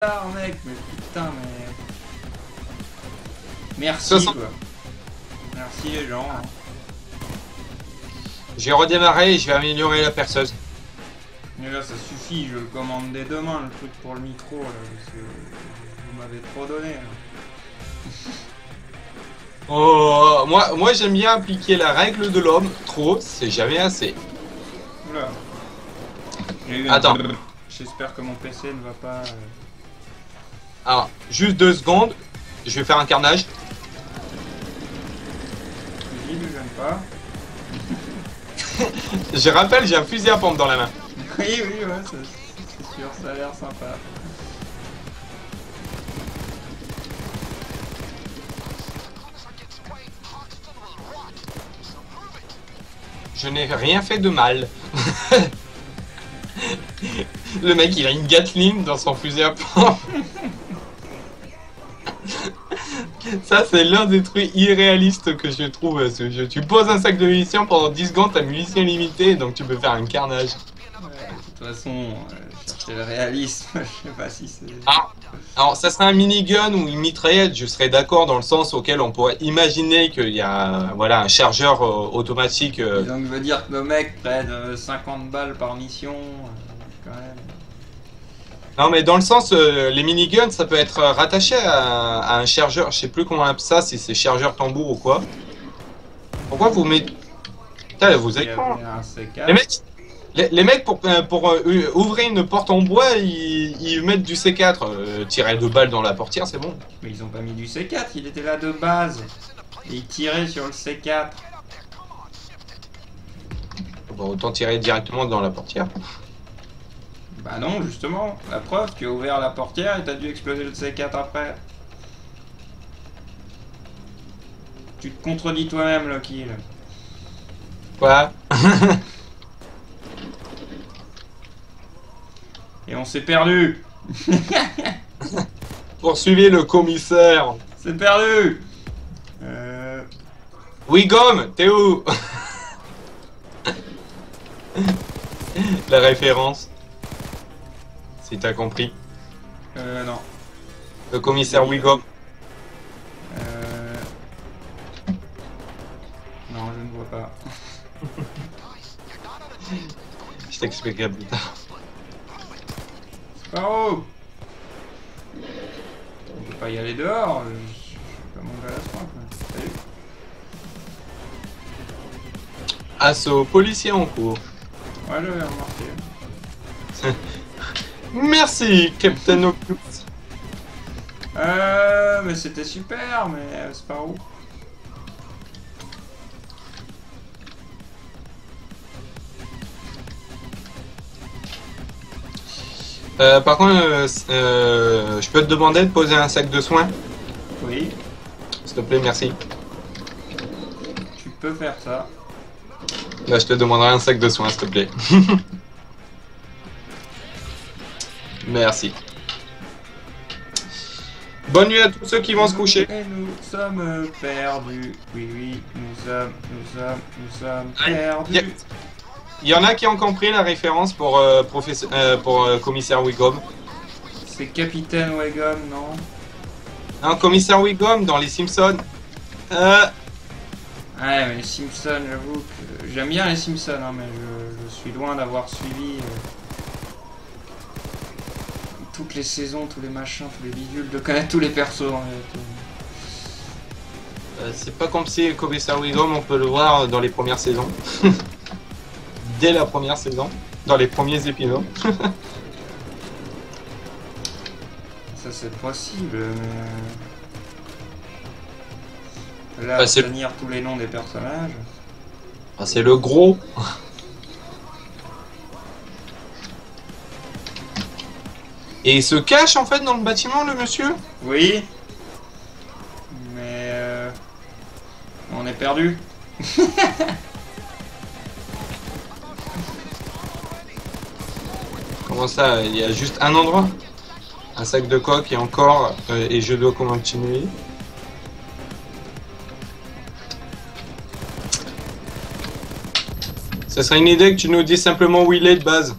mec, mais putain, mais... Merci, 60... quoi. Merci, les gens. Hein. J'ai redémarré et je vais améliorer la perceuse. Mais là, ça suffit, je le commande dès demain, le truc pour le micro, là, parce que vous m'avez trop donné, là. Oh, moi j'aime bien appliquer la règle de l'homme. Trop, c'est jamais assez. Oula. Attends. J'espère que mon PC ne va pas... Alors, juste 2 secondes. Je vais faire un carnage. Vas-y, ne gêne pas. Je rappelle, j'ai un fusil à pompe dans la main. Oui, oui, ouais, c'est sûr, ça a l'air sympa. Je n'ai rien fait de mal. Le mec, il a une Gatling dans son fusil à pompe. Ça, c'est l'un des trucs irréalistes que je trouve à ce jeu. Tu poses un sac de munitions pendant 10 secondes, ta munition est limitée, donc tu peux faire un carnage. De toute façon, chercher le réalisme, je sais pas si c'est... Ah, alors, ça serait un minigun ou une mitraillette, je serais d'accord dans le sens auquel on pourrait imaginer qu'il y a voilà, un chargeur automatique. Donc, je veux dire que nos mecs prennent 50 balles par mission, quand même. Non, mais dans le sens, les miniguns, ça peut être rattaché à un chargeur, je sais plus comment on appelle ça, si c'est chargeur tambour ou quoi. Pourquoi vous mettez... Putain, vous êtes con. Les mecs, pour ouvrir une porte en bois, ils mettent du C4. Tirer 2 balles dans la portière, c'est bon. Mais ils ont pas mis du C4, il était là de base. Et ils tiraient sur le C4. Bon, autant tirer directement dans la portière. Bah non, justement. La preuve, tu as ouvert la portière et t'as dû exploser le C4 après. Tu te contredis toi-même, Lucky. Quoi? Et on s'est perdu. Poursuivez le commissaire. C'est perdu. Wigom, t'es où? La référence. Si t'as compris. Non. Le commissaire Wigom. Non, je ne vois pas. Je t'expliquerai plus tard. Sparrow! On peut pas y aller dehors, je suis pas mon gars à ce point. Salut. Assaut policier en cours. Ouais, j'avais remarqué. Merci, Captain Octopus. Mais c'était super, mais Sparrow. Par contre, je peux te demander de poser un sac de soins? Oui. S'il te plaît, merci. Tu peux faire ça. Là, je te demanderai un sac de soins, s'il te plaît. Merci. Bonne nuit à tous ceux qui vont se coucher. Et nous sommes perdus. Oui, oui, nous sommes perdus. Il y en a qui ont compris la référence pour, commissaire Wigom. C'est Capitaine Wigom, non? Non, commissaire Wigom dans les Simpsons. Ouais, mais les Simpsons, j'avoue que... J'aime bien les Simpsons, hein, mais je suis loin d'avoir suivi toutes les saisons, tous les machins, tous les bidules, de connaître tous les persos. En fait. C'est pas comme si commissaire Wigom, on peut le voir dans les premières saisons. Dès la première saison, dans les premiers épisodes. Ça c'est possible, mais... Là, tenir tous les noms des personnages... Ah, c'est le gros. Et il se cache en fait dans le bâtiment, le monsieur? Oui. Mais... on est perdu. Comment ça? Il y a juste un endroit? Un sac de coque et encore, et je dois continuer. Ça serait une idée que tu nous dises simplement où il est de base.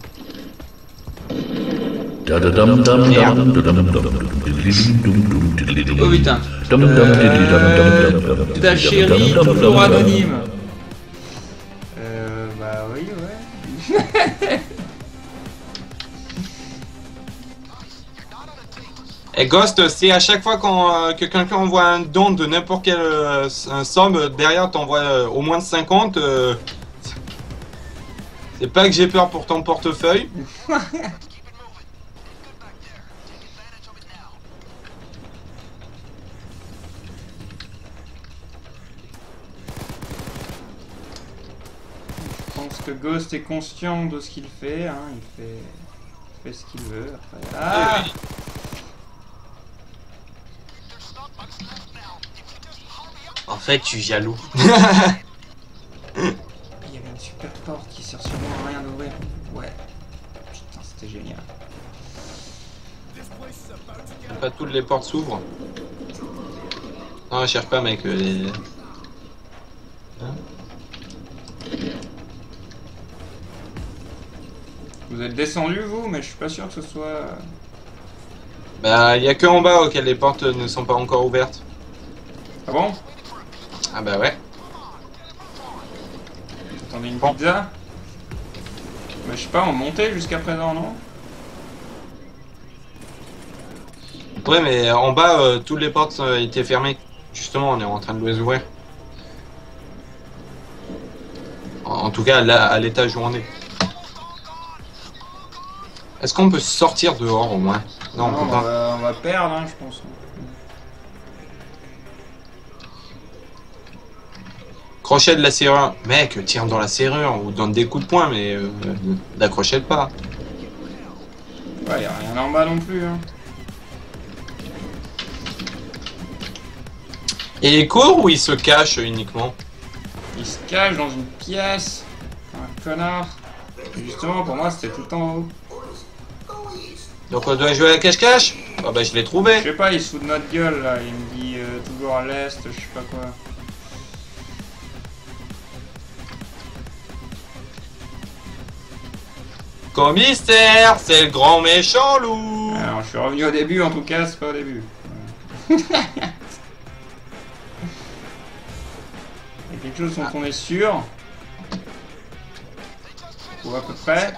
Oh putain. Ta chérie, toujours anonyme. Bah oui, ouais. Et Ghost, si à chaque fois que quelqu'un envoie un don de n'importe quelle somme, derrière t'envoie au moins de 50, c'est pas que j'ai peur pour ton portefeuille. Je pense que Ghost est conscient de ce qu'il fait, hein. Il fait ce qu'il veut. Après. Ah! En fait, je suis jaloux. Il y avait une super porte qui sert sûrement à rien d'ouvrir. Ouais. Putain, c'était génial. Pas toutes les portes s'ouvrent. Non, je cherche pas, mec. Hein? Vous êtes descendu vous, mais je suis pas sûr que ce soit... Bah, il y a que en bas auquel les portes ne sont pas encore ouvertes. Ah bon? Ah bah ouais. Attendez une pizza? Mais je sais pas, on montait jusqu'à présent, non? Ouais, mais en bas, toutes les portes étaient fermées. Justement, on est en train de les ouvrir. En tout cas, là, à l'étage où on est. Est-ce qu'on peut sortir dehors au moins? Non, on peut pas. On va perdre, hein, je pense. Crochet de la serrure. Mec, tire dans la serrure ou donne des coups de poing, mais n'accrochez pas. Ouais, y a rien en bas non plus, hein. Et il court ou il se cache uniquement? Il se cache dans une pièce. Un connard. Et justement, pour moi, c'était tout le temps en haut. Donc on doit jouer à la cache-cache? Ah bah je l'ai Je trouvé. sais pas, il se fout de notre gueule, là. Il me dit toujours à l'est, je sais pas quoi. Commissaire, c'est le grand méchant loup. Alors, je suis revenu au début, en tout cas, c'est pas au début. Il y a quelque chose dont on est sûr. Ou à peu près.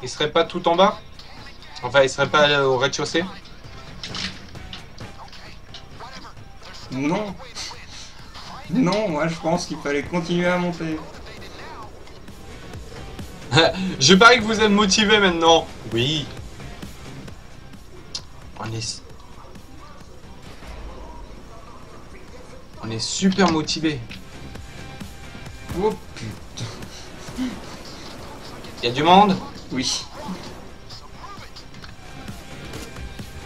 Il serait pas tout en bas? Enfin, il serait pas au rez-de-chaussée? Non. Non, moi je pense qu'il fallait continuer à monter. Je parie que vous êtes motivé maintenant. Oui. On est super motivé. Oh putain. Il y a du monde? Oui.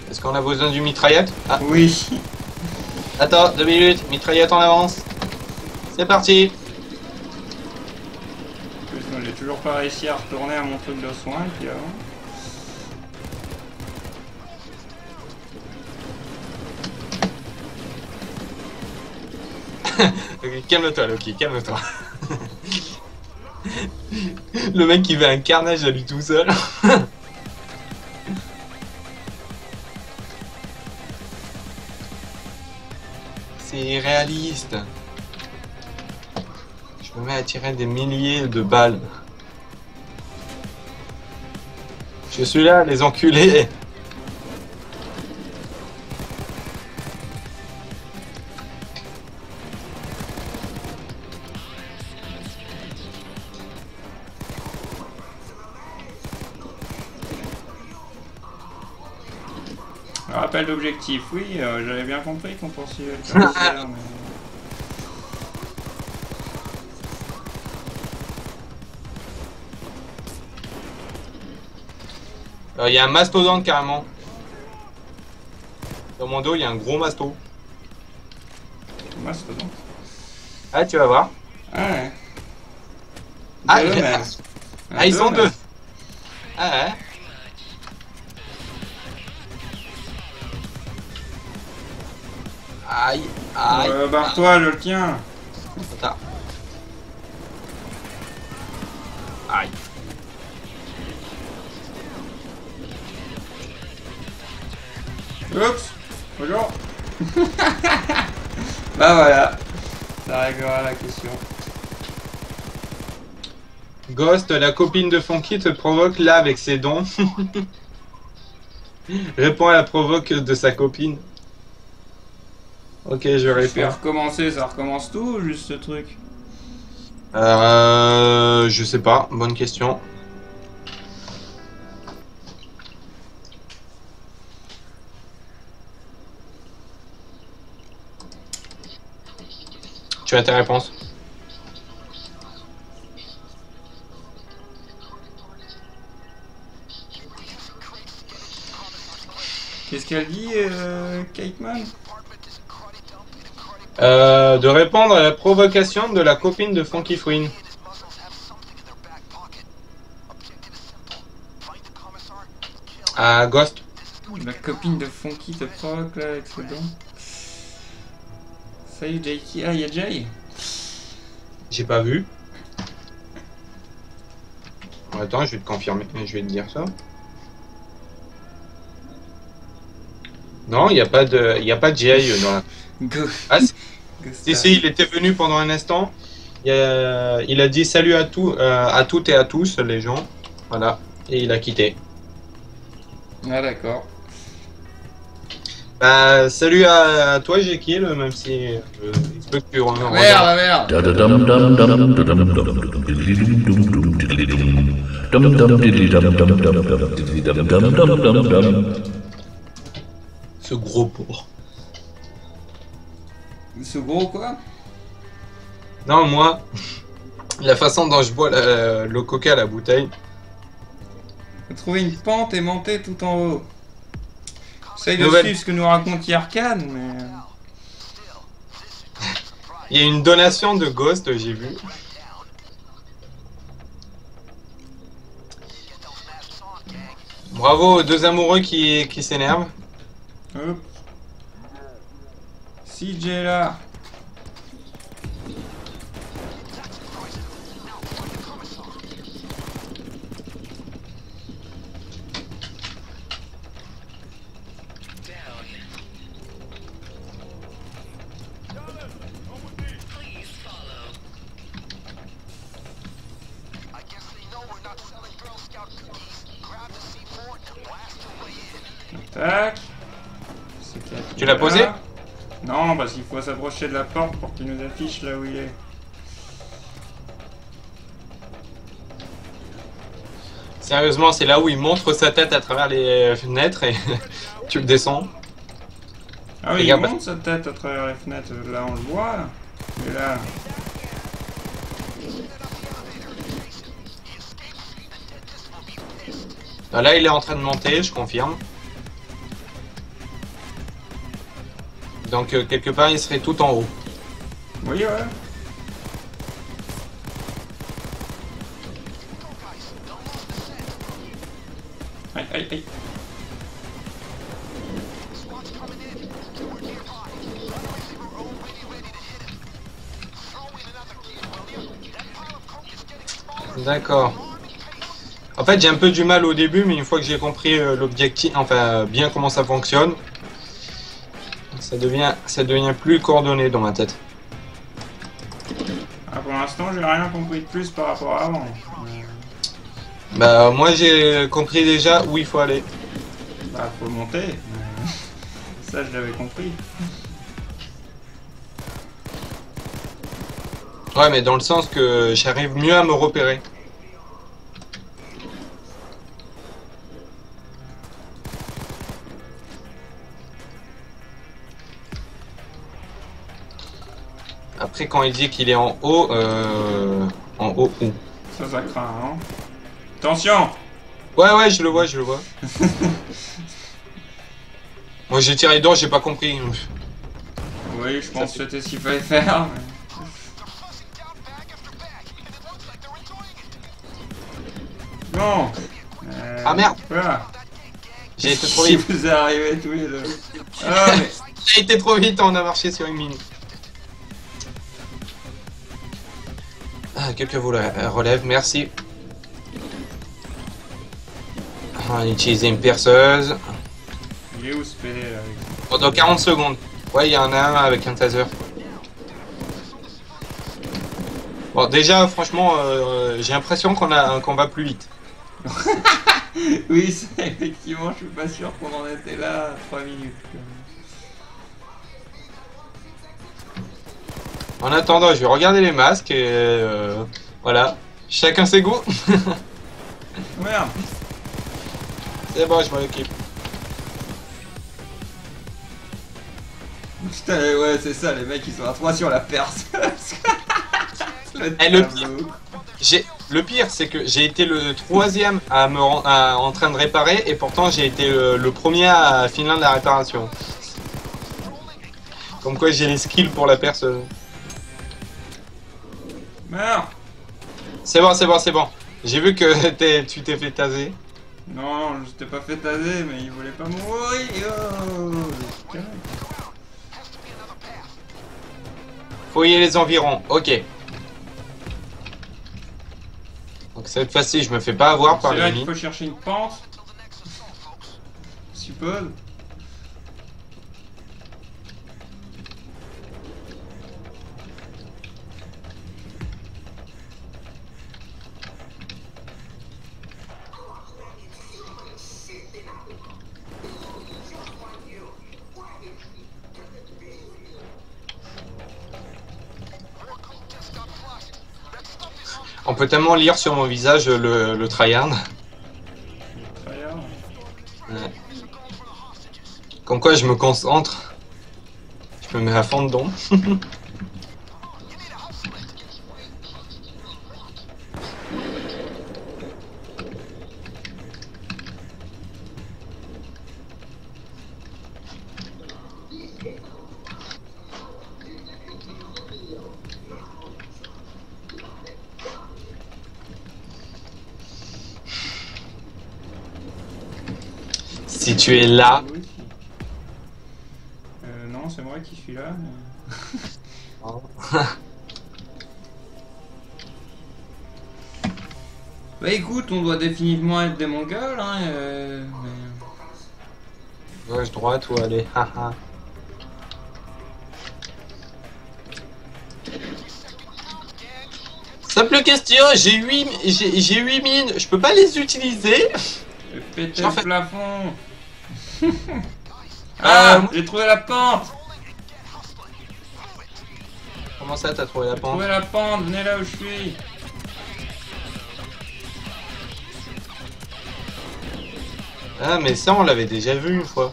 Est-ce qu'on a besoin du mitraillette? Ah. Oui. Attends, 2 minutes. Mitraillette en avance. C'est parti. Moi j'ai toujours pas réussi à retourner à mon truc de soins puis avant. Ok, calme-toi, Loki, calme-toi. Le mec qui fait un carnage à lui tout seul. C'est irréaliste. Je me mets à tirer des milliers de balles. Je suis là, les enculés. Rappel d'objectif, oui, j'avais bien compris qu'on poursuivait le commissaire, mais... Il y a un mastodonte carrément. Dans mon dos, il y a un gros masto. Mastodonte. Ah, tu vas voir. Ah ouais. Ah, Deux, il y a- même. Ah, ils sont même. deux. Ah ouais. Aïe, aïe. Barre-toi, je le tiens. Attends. Aïe. Oups. Bonjour. Bah voilà. Ça réglera la question. Ghost, la copine de Funky te provoque là avec ses dons. Réponds à la provoque de sa copine. Ok, je Je vais réponds. recommencer, ça recommence tout ou juste ce truc? Je sais pas, bonne question. Tu as ta réponse? Qu'est-ce qu'elle dit, Kateman? De répondre à la provocation de la copine de Funky Fouine. À Ghost. La copine de Funky te provoque là avec ce don. Salut Jakey. Ah, y'a Jay. J'ai pas vu. Attends, je vais te confirmer, je vais te dire ça. Non, il n'y a pas de Jay dans la... Go. Ah, si, il était venu pendant un instant. Il a dit salut à toutes et à tous les gens. Voilà. Et il a quitté. Ah d'accord. Bah, salut à toi, Jekyll, même si il se peut que tu regardes. Merde. Ce gros porc. Ce gros quoi? Non, moi, la façon dont je bois le coca à la bouteille. Faut trouver une pente et monter tout en haut. Essaye de Nouvelle. suivre ce que nous raconte Yarkan, mais... Il y a une donation de Ghost, j'ai vu. Bravo aux deux amoureux qui s'énervent. Hop. CJ là. Tac. Tu l'as posé? Non, parce qu'il faut s'approcher de la porte pour qu'il nous affiche là où il est. Sérieusement, c'est là où il montre sa tête à travers les fenêtres et tu le descends. Ah oui, Regarde. il monte sa tête à travers les fenêtres. Là, on le voit. Et là... Là, il est en train de monter, je confirme. Donc, quelque part, il serait tout en haut. Oui, ouais. Aïe, aïe, aïe. D'accord. En fait, j'ai un peu du mal au début, mais une fois que j'ai compris l'objectif, enfin, bien comment ça fonctionne, ça devient plus coordonné dans ma tête. Ah, pour l'instant, j'ai rien compris de plus par rapport à avant. Bah, moi, j'ai compris déjà où il faut aller. Bah, faut monter. Ça, je l'avais compris. Ouais, mais dans le sens que j'arrive mieux à me repérer. Après, quand il dit qu'il est en haut où? Ça craint, hein. Attention! Ouais, je le vois, je le vois. Moi, j'ai tiré dedans, j'ai pas compris. Oui, je pense que c'était ce qu'il fallait faire. Mais... Bon. Ah merde! Voilà. J'ai été trop Si vite. vous arrivez tous les deux. Ah, mais... J'ai été trop vite, on a marché sur une mine. Ah, quelqu'un vous la relève, merci. On va utiliser une perceuse. Il est où ce PD là avec... Pendant 40 secondes. Ouais, il y en a un avec un taser. Bon, déjà, franchement, j'ai l'impression qu'on va plus vite. Oui, effectivement, je suis pas sûr qu'on en était là à 3 minutes. En attendant, je vais regarder les masques et voilà. Chacun ses goûts. Merde. C'est bon, je m'en occupe. Putain, ouais, c'est ça, les mecs ils sont à 3 sur la perce. Le pire, c'est que j'ai été le troisième en train de réparer et pourtant j'ai été le premier à finir la réparation. Comme quoi j'ai les skills pour la perce. Merde. C'est bon, c'est bon, c'est bon. J'ai vu que tu t'es fait taser. Non, je t'ai pas fait taser, mais il voulait pas mourir. Oh, Fouiller les environs, ok. Donc cette fois-ci, je me fais pas avoir par c'est les là qu'il ennemis. faut chercher une pente. Je suppose. On peut tellement lire sur mon visage le tryhard. Tryhard. Ouais. Comme quoi je me concentre. Je me mets à fond dedans. Si tu es là. Oui. Non, c'est moi qui suis là. Bah écoute, on doit définitivement être des Mongols, hein. Gauche, droite ou aller. Haha. Simple question, j'ai 8 mines, je peux pas les utiliser. Péter En le fait- plafond. Ah, moi- j'ai trouvé la pente. Comment ça, t'as trouvé la J'ai pente? trouvé la pente, venez là où je suis. Ah, mais ça, on l'avait déjà vu une fois.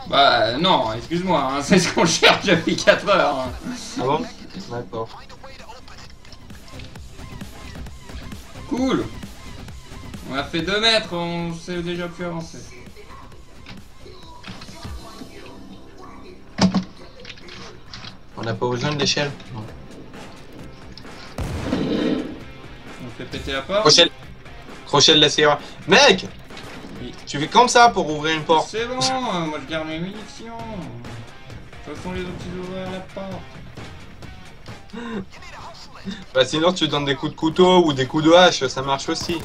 Bah non, excuse-moi, hein, c'est ce qu'on cherche depuis 4 heures. Hein. Ah bon? D'accord. Cool. On a fait 2 mètres, on s'est déjà pu avancer. On n'a pas besoin de l'échelle. Non. On fait péter la porte. Crochet de la serrure. Mec! Oui. Tu fais comme ça pour ouvrir une porte. C'est bon, moi je garde mes munitions. De toute façon, les autres ils ouvrent la porte. Bah sinon tu donnes des coups de couteau ou des coups de hache, ça marche aussi.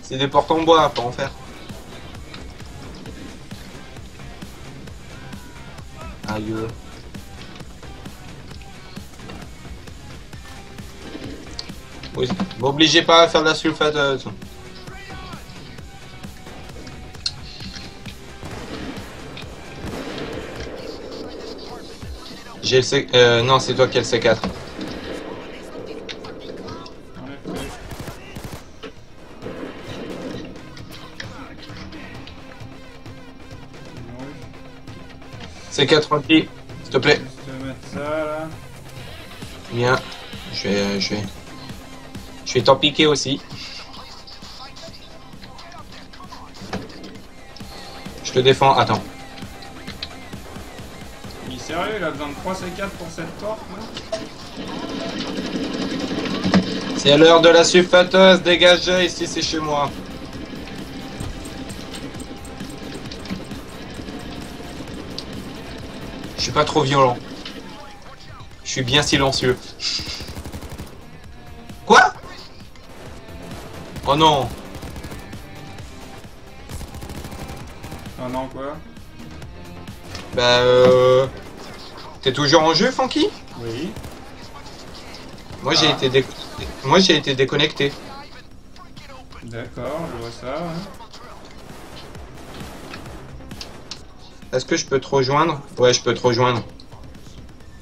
C'est des portes en bois, pas en fer. Aïe. Oui, m'obligez pas à faire de la sulfateuse. J'ai le C... non, c'est toi qui as le C4. C4 rempli, s'il te plaît. Juste mettre ça là. Bien. Je vais t'en piquer aussi. Je te défends. Attends. Il est sérieux, il a besoin de 3 C4 pour cette porte là. C'est l'heure de la sulfateuse. Dégagez ici, c'est chez moi. Je suis pas trop violent. Je suis bien silencieux. Quoi? Oh non. Comment quoi? Bah t'es toujours en jeu, Funky? Oui. Moi j'ai été déconnecté. Moi j'ai été déconnecté. D'accord, je vois ça. Ouais. Est-ce que je peux te rejoindre? Ouais, je peux te rejoindre.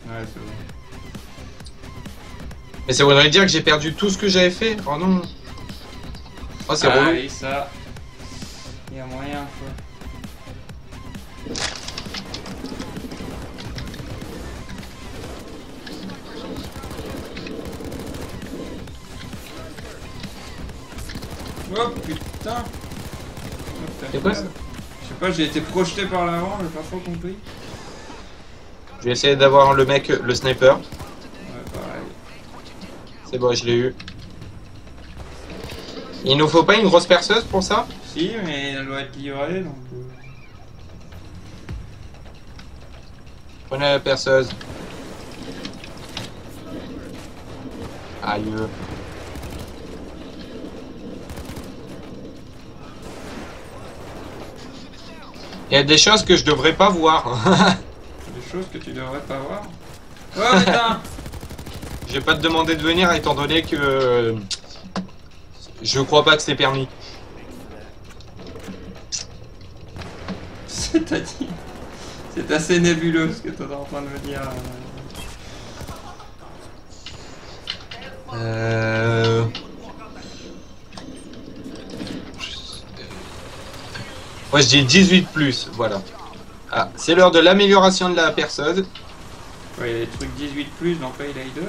Ouais, c'est bon. Mais ça voudrait dire que j'ai perdu tout ce que j'avais fait. Oh non. Oh c'est Ah relou. oui, ça. Il y a moyen quoi. Oh putain! C'est quoi ça? Je sais pas, j'ai été projeté par l'avant, j'ai pas trop compris. Je vais essayer d'avoir le mec, le sniper. Ouais, pareil. C'est bon, je l'ai eu. Il nous faut pas une grosse perceuse pour ça? Si, mais elle doit être livrée donc. Prenez la perceuse. Aïe. Il y a des choses que je devrais pas voir. Des choses que tu devrais pas voir. Oh putain! Je vais pas te demander de venir étant donné que je crois pas que c'est permis. C'est-à-dire. C'est assez nébuleux ce que tu es en train de me dire. Moi je dis 18 plus, voilà. Ah, c'est l'heure de l'amélioration de la perceuse. Ouais, il y a des trucs 18 plus dans Payday 2.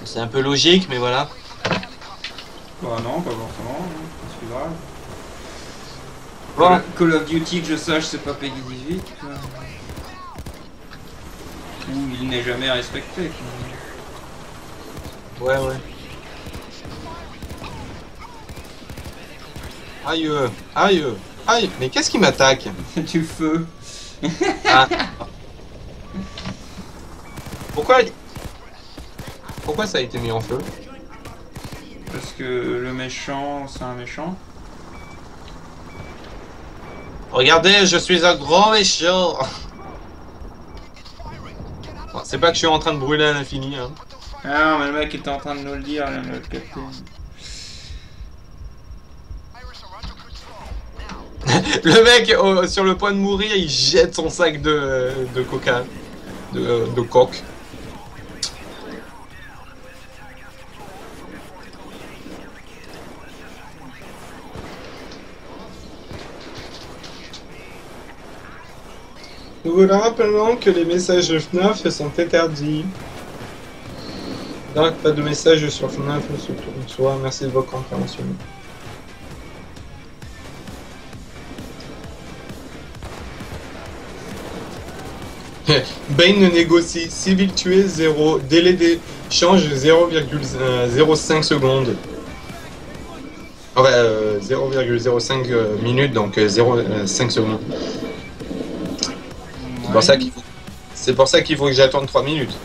C'est un peu logique, mais voilà. Bah non, pas forcément, hein, c'est pas grave. Bon. Call of Duty, que je sache, c'est pas Peggy 18. Ou il n'est jamais respecté. Ouais, ouais. Aïe, aïe, aïe. Mais qu'est-ce qui m'attaque? Du feu. Ah. Pourquoi ça a été mis en feu? Parce que le méchant, c'est un méchant. Regardez, je suis un grand méchant. Bon, c'est pas que je suis en train de brûler à l'infini. Hein. Ah non, mais le mec était en train de nous le dire, il vient de le capter. Le mec, sur le point de mourir, il jette son sac de coca, de coke. Nous vous rappelons que les messages FNAF sont interdits. Donc, pas de messages sur FNAF ou sur toi. Merci de votre compréhension. Bane négocie, civil tué 0, délai d'échange 0,05 secondes. Enfin, 0,05 minutes, donc 0,5 secondes. C'est pour ça qu'il faut... C'est pour ça qu'il faut que j'attende 3 minutes.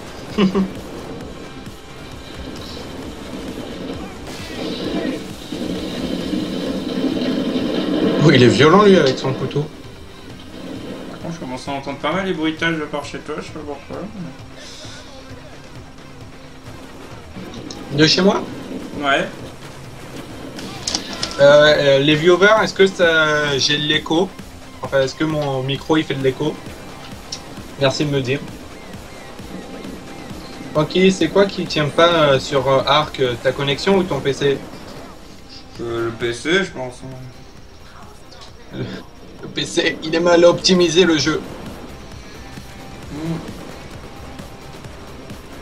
Oh, il est violent lui avec son couteau. Par contre, je commence à entendre pas mal les bruitages de par chez toi, je sais pas pourquoi. De chez moi? Ouais. Les viewers, est-ce que ça... j'ai de l'écho? Enfin, est-ce que mon micro il fait de l'écho? Merci de me dire. Ok, c'est quoi qui tient pas sur Arc, ta connexion ou ton PC? Le PC, je pense. Le PC, il est mal optimisé le jeu.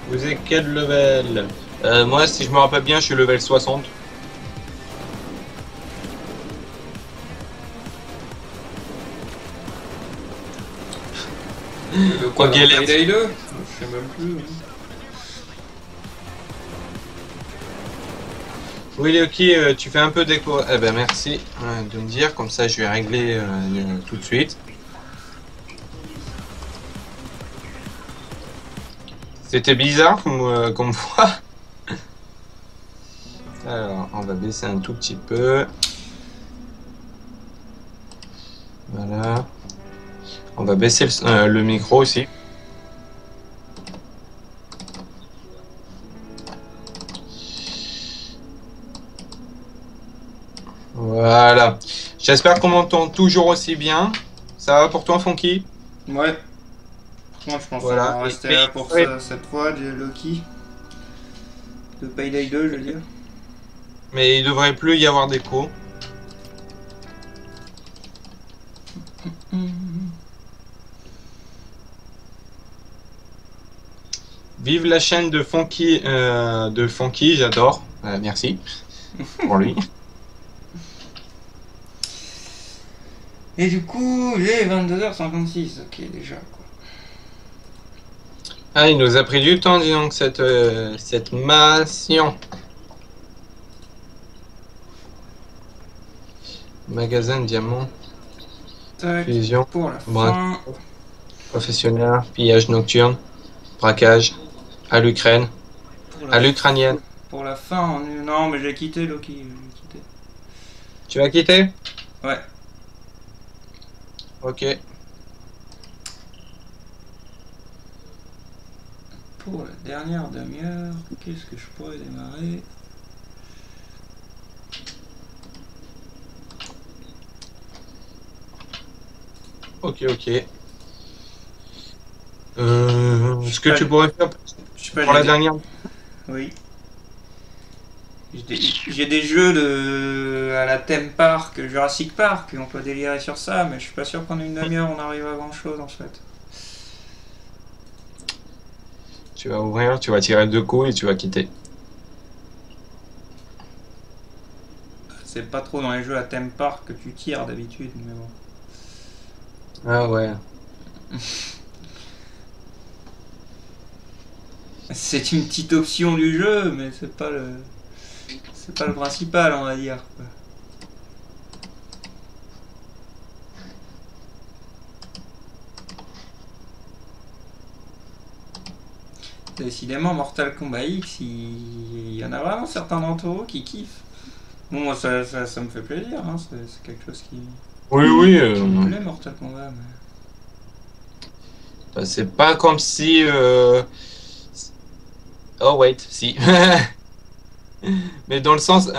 Vous êtes quel level? Moi, si je me rappelle bien, je suis level 60. Quoi, galère. Payday 2? Je sais même plus. Oui, ok, tu fais un peu d'écho. Eh ben merci de me dire, comme ça je vais régler tout de suite. C'était bizarre comme voix. Alors, on va baisser un tout petit peu. Voilà. On va baisser le micro aussi. Voilà. J'espère qu'on m'entend toujours aussi bien. Ça va pour toi, Funky? Ouais. Moi, je pense qu'on Voilà. va rester là pour ça cette fois, de Loki. De Payday 2, je veux dire. Mais il devrait plus y avoir d'écho. Vive la chaîne de Funky, j'adore. Merci pour lui. Et du coup, il est 22h56. Ok, déjà, quoi. Ah, il nous a pris du temps, dis donc, cette mission. Magasin de diamants, Tac, fusion, pour la bras fin. professionnel, pillage nocturne, braquage, à l'Ukraine, Pour à la, l'ukrainienne. pour la fin, non, mais j'ai quitté Loki. J'ai quitté. Tu vas quitter? Ouais. Ok. Pour la dernière demi-heure, qu'est-ce que je pourrais démarrer? Ok, ok. Ce que tu pourrais faire Je sais pas, pour la dernière. Oui. J'ai des jeux à la theme park, Jurassic Park, on peut délirer sur ça, mais je suis pas sûr qu'en une demi-heure on arrive à grand chose en fait. Tu vas ouvrir, tu vas tirer 2 coups et tu vas quitter. C'est pas trop dans les jeux à theme park que tu tires d'habitude, mais bon. Ah ouais. C'est une petite option du jeu, mais c'est pas le principal, on va dire, quoi. Décidément, Mortal Kombat X, il y en a vraiment certains d'entre vous qui kiffent. Bon, moi, ça me fait plaisir, hein. C'est quelque chose qui Oui, oui. me plaît, Mortal Kombat. Mais... Bah, c'est pas comme si. Oh, wait, si. Mais dans le sens.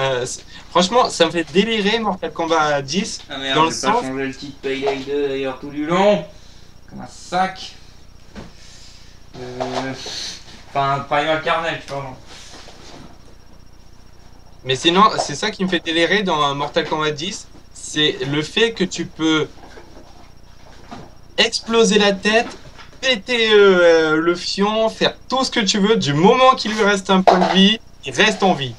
Franchement, ça me fait délirer Mortal Kombat 10. Ah Dans merde, le j'ai pas sens. changé le titre Payday 2 d'ailleurs tout du long. Comme un sac. Enfin, Primal Carnage, pardon. Mais sinon, c'est ça qui me fait délirer dans Mortal Kombat 10. C'est le fait que tu peux exploser la tête, péter le fion, faire tout ce que tu veux. Du moment qu'il lui reste un point de vie, il reste en vie.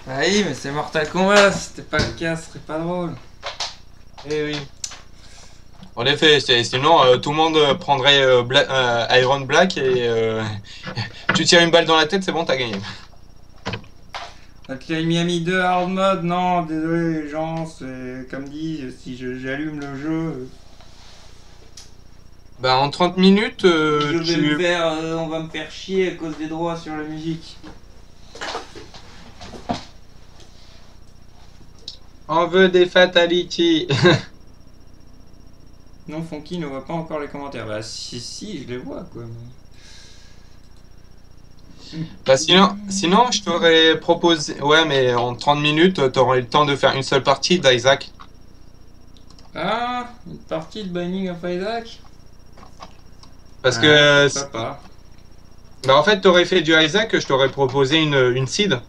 Ah oui, mais c'est Mortal Kombat, si c'était pas le cas, ce serait pas drôle. Eh oui. En effet, sinon tout le monde prendrait Iron Black et tu tires une balle dans la tête, c'est bon, t'as gagné. Hotline Miami 2 Hard Mode, non, désolé les gens, c'est comme dit, si j'allume le jeu, Bah en 30 minutes, on va me faire chier à cause des droits sur la musique. on veut des fatalities. Non, Funky ne voit pas encore les commentaires. Bah si, je les vois quoi. Bah sinon, je t'aurais proposé... Ouais, mais en 30 minutes, t'aurais le temps de faire une seule partie d'Isaac. Ah, une partie de Binding of Isaac. Parce que... Pourquoi pas. Bah en fait, t'aurais fait du Isaac, je t'aurais proposé une seed.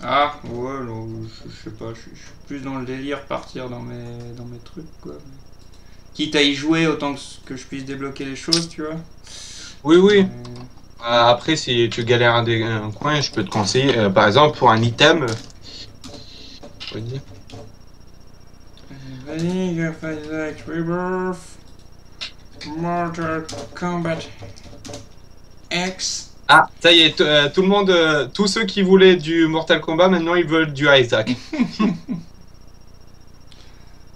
Ah, ouais, je sais pas, je suis plus dans le délire partir dans mes trucs quoi. Quitte à y jouer autant que je puisse débloquer les choses, tu vois. Oui, oui. Mais... Après, si tu galères un coin, je peux te conseiller, par exemple, pour un item... faut dire. Binding of Isaac Rebirth. Mortal Kombat X. Ah, ça y est, tout le monde, tous ceux qui voulaient du Mortal Kombat, maintenant ils veulent du Isaac.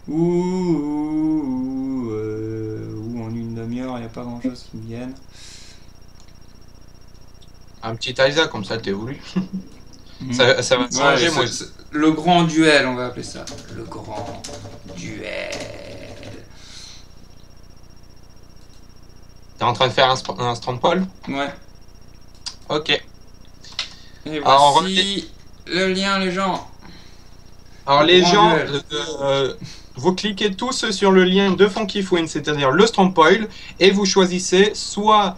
Ou en une demi-heure, il n'y a pas grand chose qui me vienne. Un petit Isaac, comme ça, t'es voulu. Ça va changer, moi. Le grand duel, on va appeler ça. Le grand duel. T'es en train de faire un strand pole? Ouais. Ok. Et voici le lien, les gens. Alors Le les grand gens, duel. vous cliquez tous sur le lien de Funky Fwin, c'est-à-dire le strand pole, et vous choisissez soit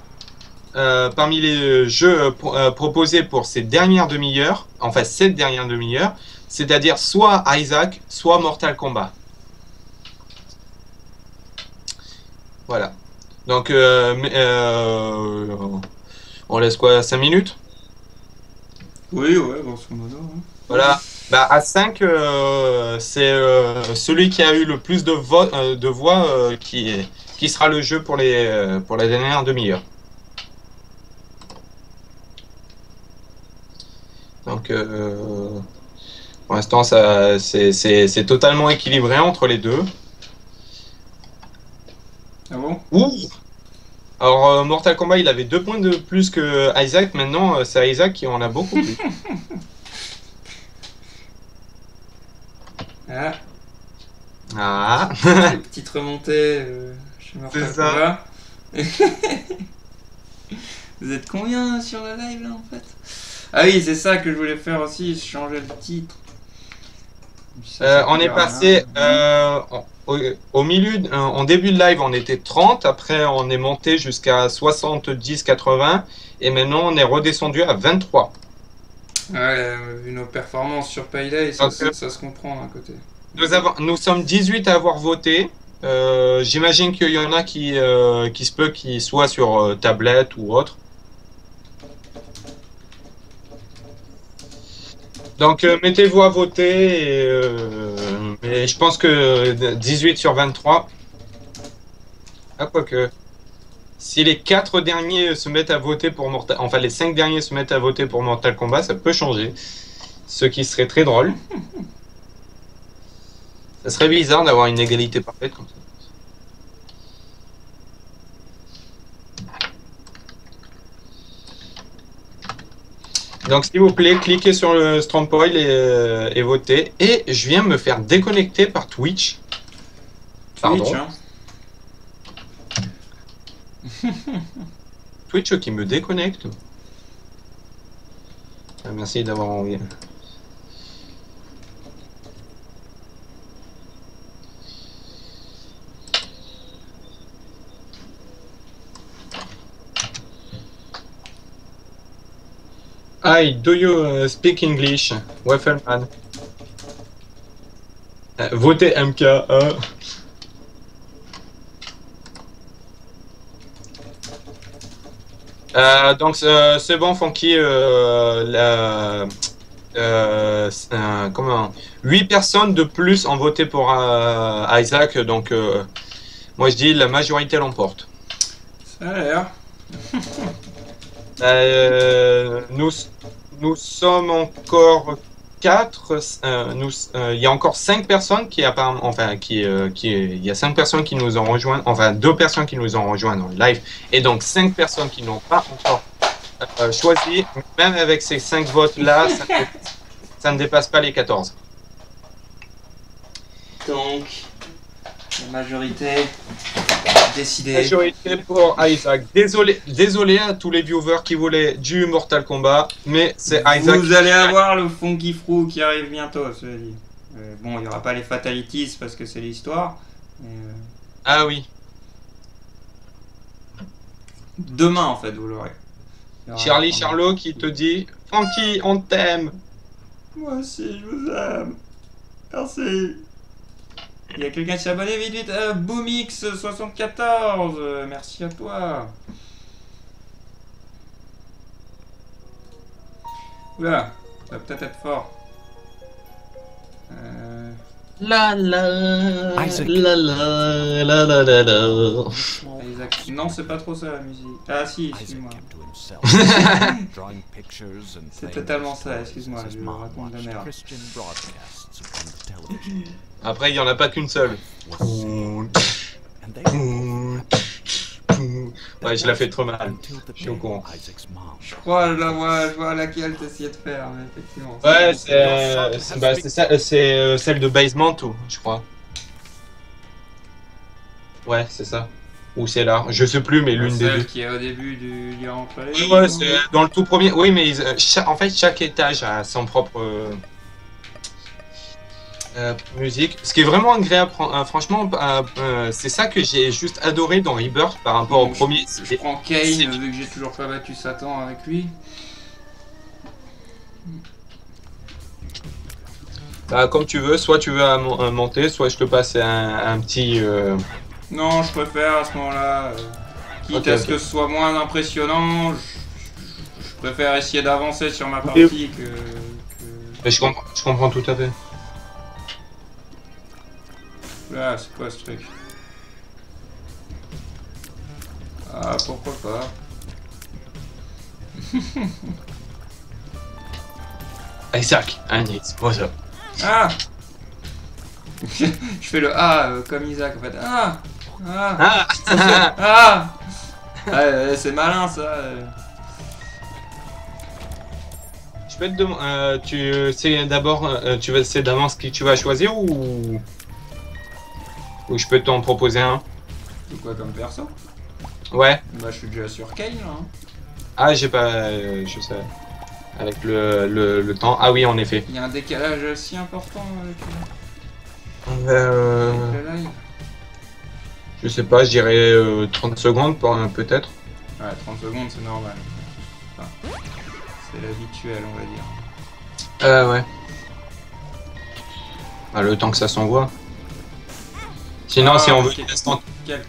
parmi les jeux proposés pour ces dernières demi-heures, enfin cette dernière demi-heure, c'est-à-dire soit Isaac, soit Mortal Kombat. Voilà. Donc, on laisse quoi, 5 minutes? Oui, ouais, grosso modo. Hein. Voilà. Bah, à 5, c'est celui qui a eu le plus de voix qui sera le jeu pour la dernière demi-heure. Donc, pour l'instant, c'est totalement équilibré entre les deux. Ah bon? Ouh! Alors, Mortal Kombat, il avait 2 points de plus que Isaac. Maintenant, c'est Isaac qui en a beaucoup plus. Ah. Ah! Petite remontée chez Mortal C'est ça. Kombat. Vous êtes combien sur le live là en fait? Ah oui, c'est ça que je voulais faire aussi, changer le titre. On est passé au milieu, en début de live, on était 30, après on est monté jusqu'à 70-80, et maintenant on est redescendu à 23. Ouais, vu nos performances sur Payday, ça se comprend à côté. Nous sommes 18 à avoir voté. J'imagine qu'il y en a qui se peut qu'ils soient sur tablette ou autre. Donc mettez-vous à voter, et je pense que 18 sur 23, ah quoique, si les 4 derniers se mettent à voter pour Mortal, enfin les 5 derniers se mettent à voter pour Mortal Kombat, ça peut changer, ce qui serait très drôle. Ça serait bizarre d'avoir une égalité parfaite comme ça. Donc s'il vous plaît, cliquez sur le strand pole et votez. Et je viens me faire déconnecter par Twitch. Pardon. Twitch, hein. Twitch qui me déconnecte. Ah, merci d'avoir envoyé. Hi, do you speak English, Waffelman? Votez MK. Donc c'est bon, Funky. Comment 8 personnes de plus ont voté pour Isaac, donc moi je dis la majorité l'emporte. Ça a l'air. Nous sommes encore 4. Il y a encore 5 personnes qui apparemment, enfin, il y a 5 personnes qui nous ont rejoint, enfin 2 personnes qui nous ont rejoint dans le live, et donc 5 personnes qui n'ont pas encore choisi. Même avec ces 5 votes là, ça ne dépasse pas les 14. Donc, la majorité décidée. Majorité pour Isaac. Désolé à tous les viewers qui voulaient du Mortal Kombat, mais c'est Isaac. Vous allez avoir le Funky Frou qui arrive bientôt, cela dit. Bon, il n'y aura pas les Fatalities parce que c'est l'histoire. Ah oui. Demain, en fait, vous l'aurez. Charlie Charlot qui te dit Funky, on t'aime. Moi aussi, je vous aime. Merci. Il y a quelqu'un qui s'est abonné, vite vite. Boomix74, merci à toi. Oula, ça va peut-être être fort. La la Isaac. la la la la la la. Isaac. Non, c'est pas trop ça la musique. Ah si, excuse-moi. C'est totalement ça, excuse-moi, je raconte de la merde. Après, il n'y en a pas qu'une seule. Ouais, je la fais trop mal. Je suis au courant. Je crois, je vois laquelle t'essayais de faire, mais effectivement. Ouais, c'est ça, c'est celle de Basement, tout, je crois. Ouais, c'est ça. Ou c'est là, je sais plus, mais l'une des deux. Celle qui est au début du lien entre les Ouais, lignes, c'est dans le tout premier. Oui, mais en fait, chaque étage a son propre musique. Ce qui est vraiment agréable, franchement, c'est ça que j'ai juste adoré dans Rebirth par rapport au premier. Je prends Kane, vu que j'ai toujours pas battu Satan avec lui. Bah, comme tu veux, soit tu veux monter, soit je te passe un petit. Non, je préfère à ce moment-là, quitte à ce que ce soit moins impressionnant, je préfère essayer d'avancer sur ma partie que... Mais je comprends tout à fait. Là, c'est quoi ce truc? Ah, pourquoi pas. Isaac, I need sponsor. Ah. Je fais le A comme Isaac en fait. Ah. Ah. Ah. C'est malin ça. Je peux te demander, tu sais d'abord, tu vas essayer d'avance qui tu vas choisir ou je peux t'en proposer un? C'est quoi comme perso? Ouais. Bah je suis déjà sur Kane là. Hein. Ah j'ai pas, je sais. Avec le temps. Ah oui en effet. Il y a un décalage si important avec le live. Je sais pas, je dirais 30 secondes peut-être. Ouais 30 secondes c'est normal. Enfin, c'est l'habituel on va dire. Ouais. Ah, le temps que ça s'envoie. Sinon si on veut... Quel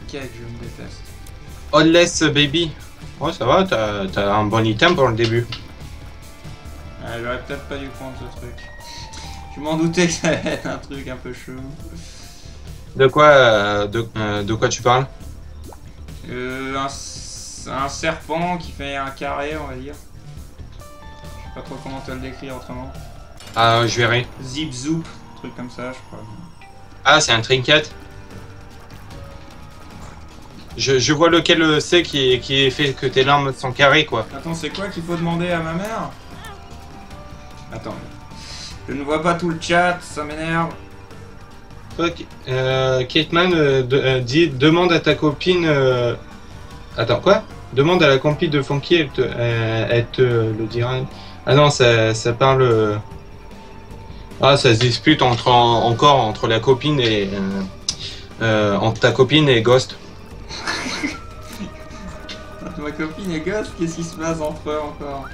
cake je me déteste. Odless baby. Ouais ça va, t'as un bon item pour le début. J'aurais peut-être pas dû prendre ce truc. Je m'en doutais que ça allait être un truc un peu chaud. De quoi tu parles? Un serpent qui fait un carré, on va dire. Je sais pas trop comment te le décrire autrement. Ah, je verrai. Zip zoop, un truc comme ça, je crois. Ah, c'est un trinket. Je vois lequel c'est qui fait que tes larmes sont carrées, quoi. Attends, c'est quoi qu'il faut demander à ma mère? Attends. Je ne vois pas tout le chat, ça m'énerve. Kateman dit demande à ta copine. Attends, quoi? Demande à la compie de Funky, elle te le dira. Ah non, ça parle. Ah, ça se dispute encore entre la copine et. Entre ta copine et Ghost. Entre ma copine et Ghost, qu'est-ce qui se passe entre eux encore?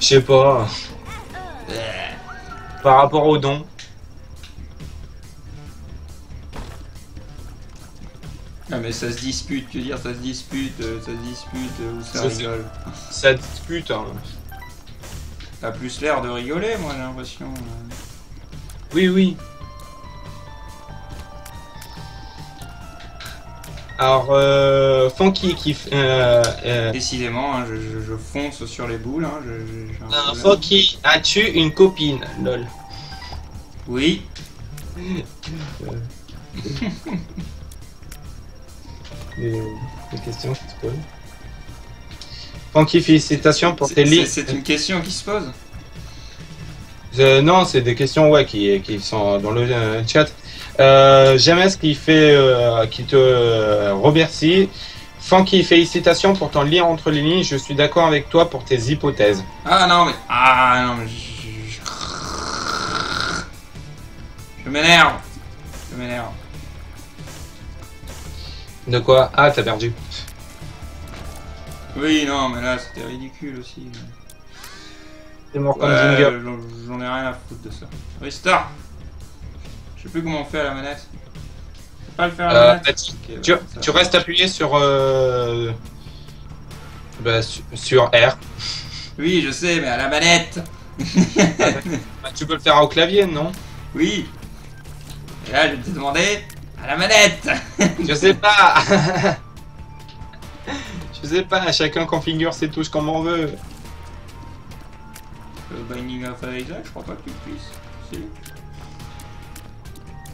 Je sais pas. Par rapport aux dons. Ah mais ça se dispute, tu veux dire ça se dispute ou ça rigole? Ça dispute, hein. T'as plus l'air de rigoler, moi j'ai l'impression. Oui. Alors, Funky qui... Décidément, hein, je fonce sur les boules. Hein, Funky, as-tu une copine? Lol. Oui. Les questions qui se posent. Funky, félicitations pour tes livres. C'est une question qui se pose? Non, c'est des questions qui sont dans le chat. Jamais ce qui te remercie. Funky, félicitations pour ton lien entre les lignes. Je suis d'accord avec toi pour tes hypothèses. Ah non mais je m'énerve. De quoi? Ah, t'as perdu. Oui, non, mais là c'était ridicule aussi. C'est mort comme Zinger. J'en ai rien à foutre de ça. Restart. Je sais plus comment on fait à la manette. Faut pas le faire à la manette. Okay, tu restes appuyé sur sur R. Oui, je sais, mais à la manette. Tu peux le faire au clavier, non? Oui. Et là, je vais te demander à la manette. Je sais pas. Je sais pas, chacun configure ses touches comme on veut. Le Binding of Isaac, je crois pas que tu puisses. Si.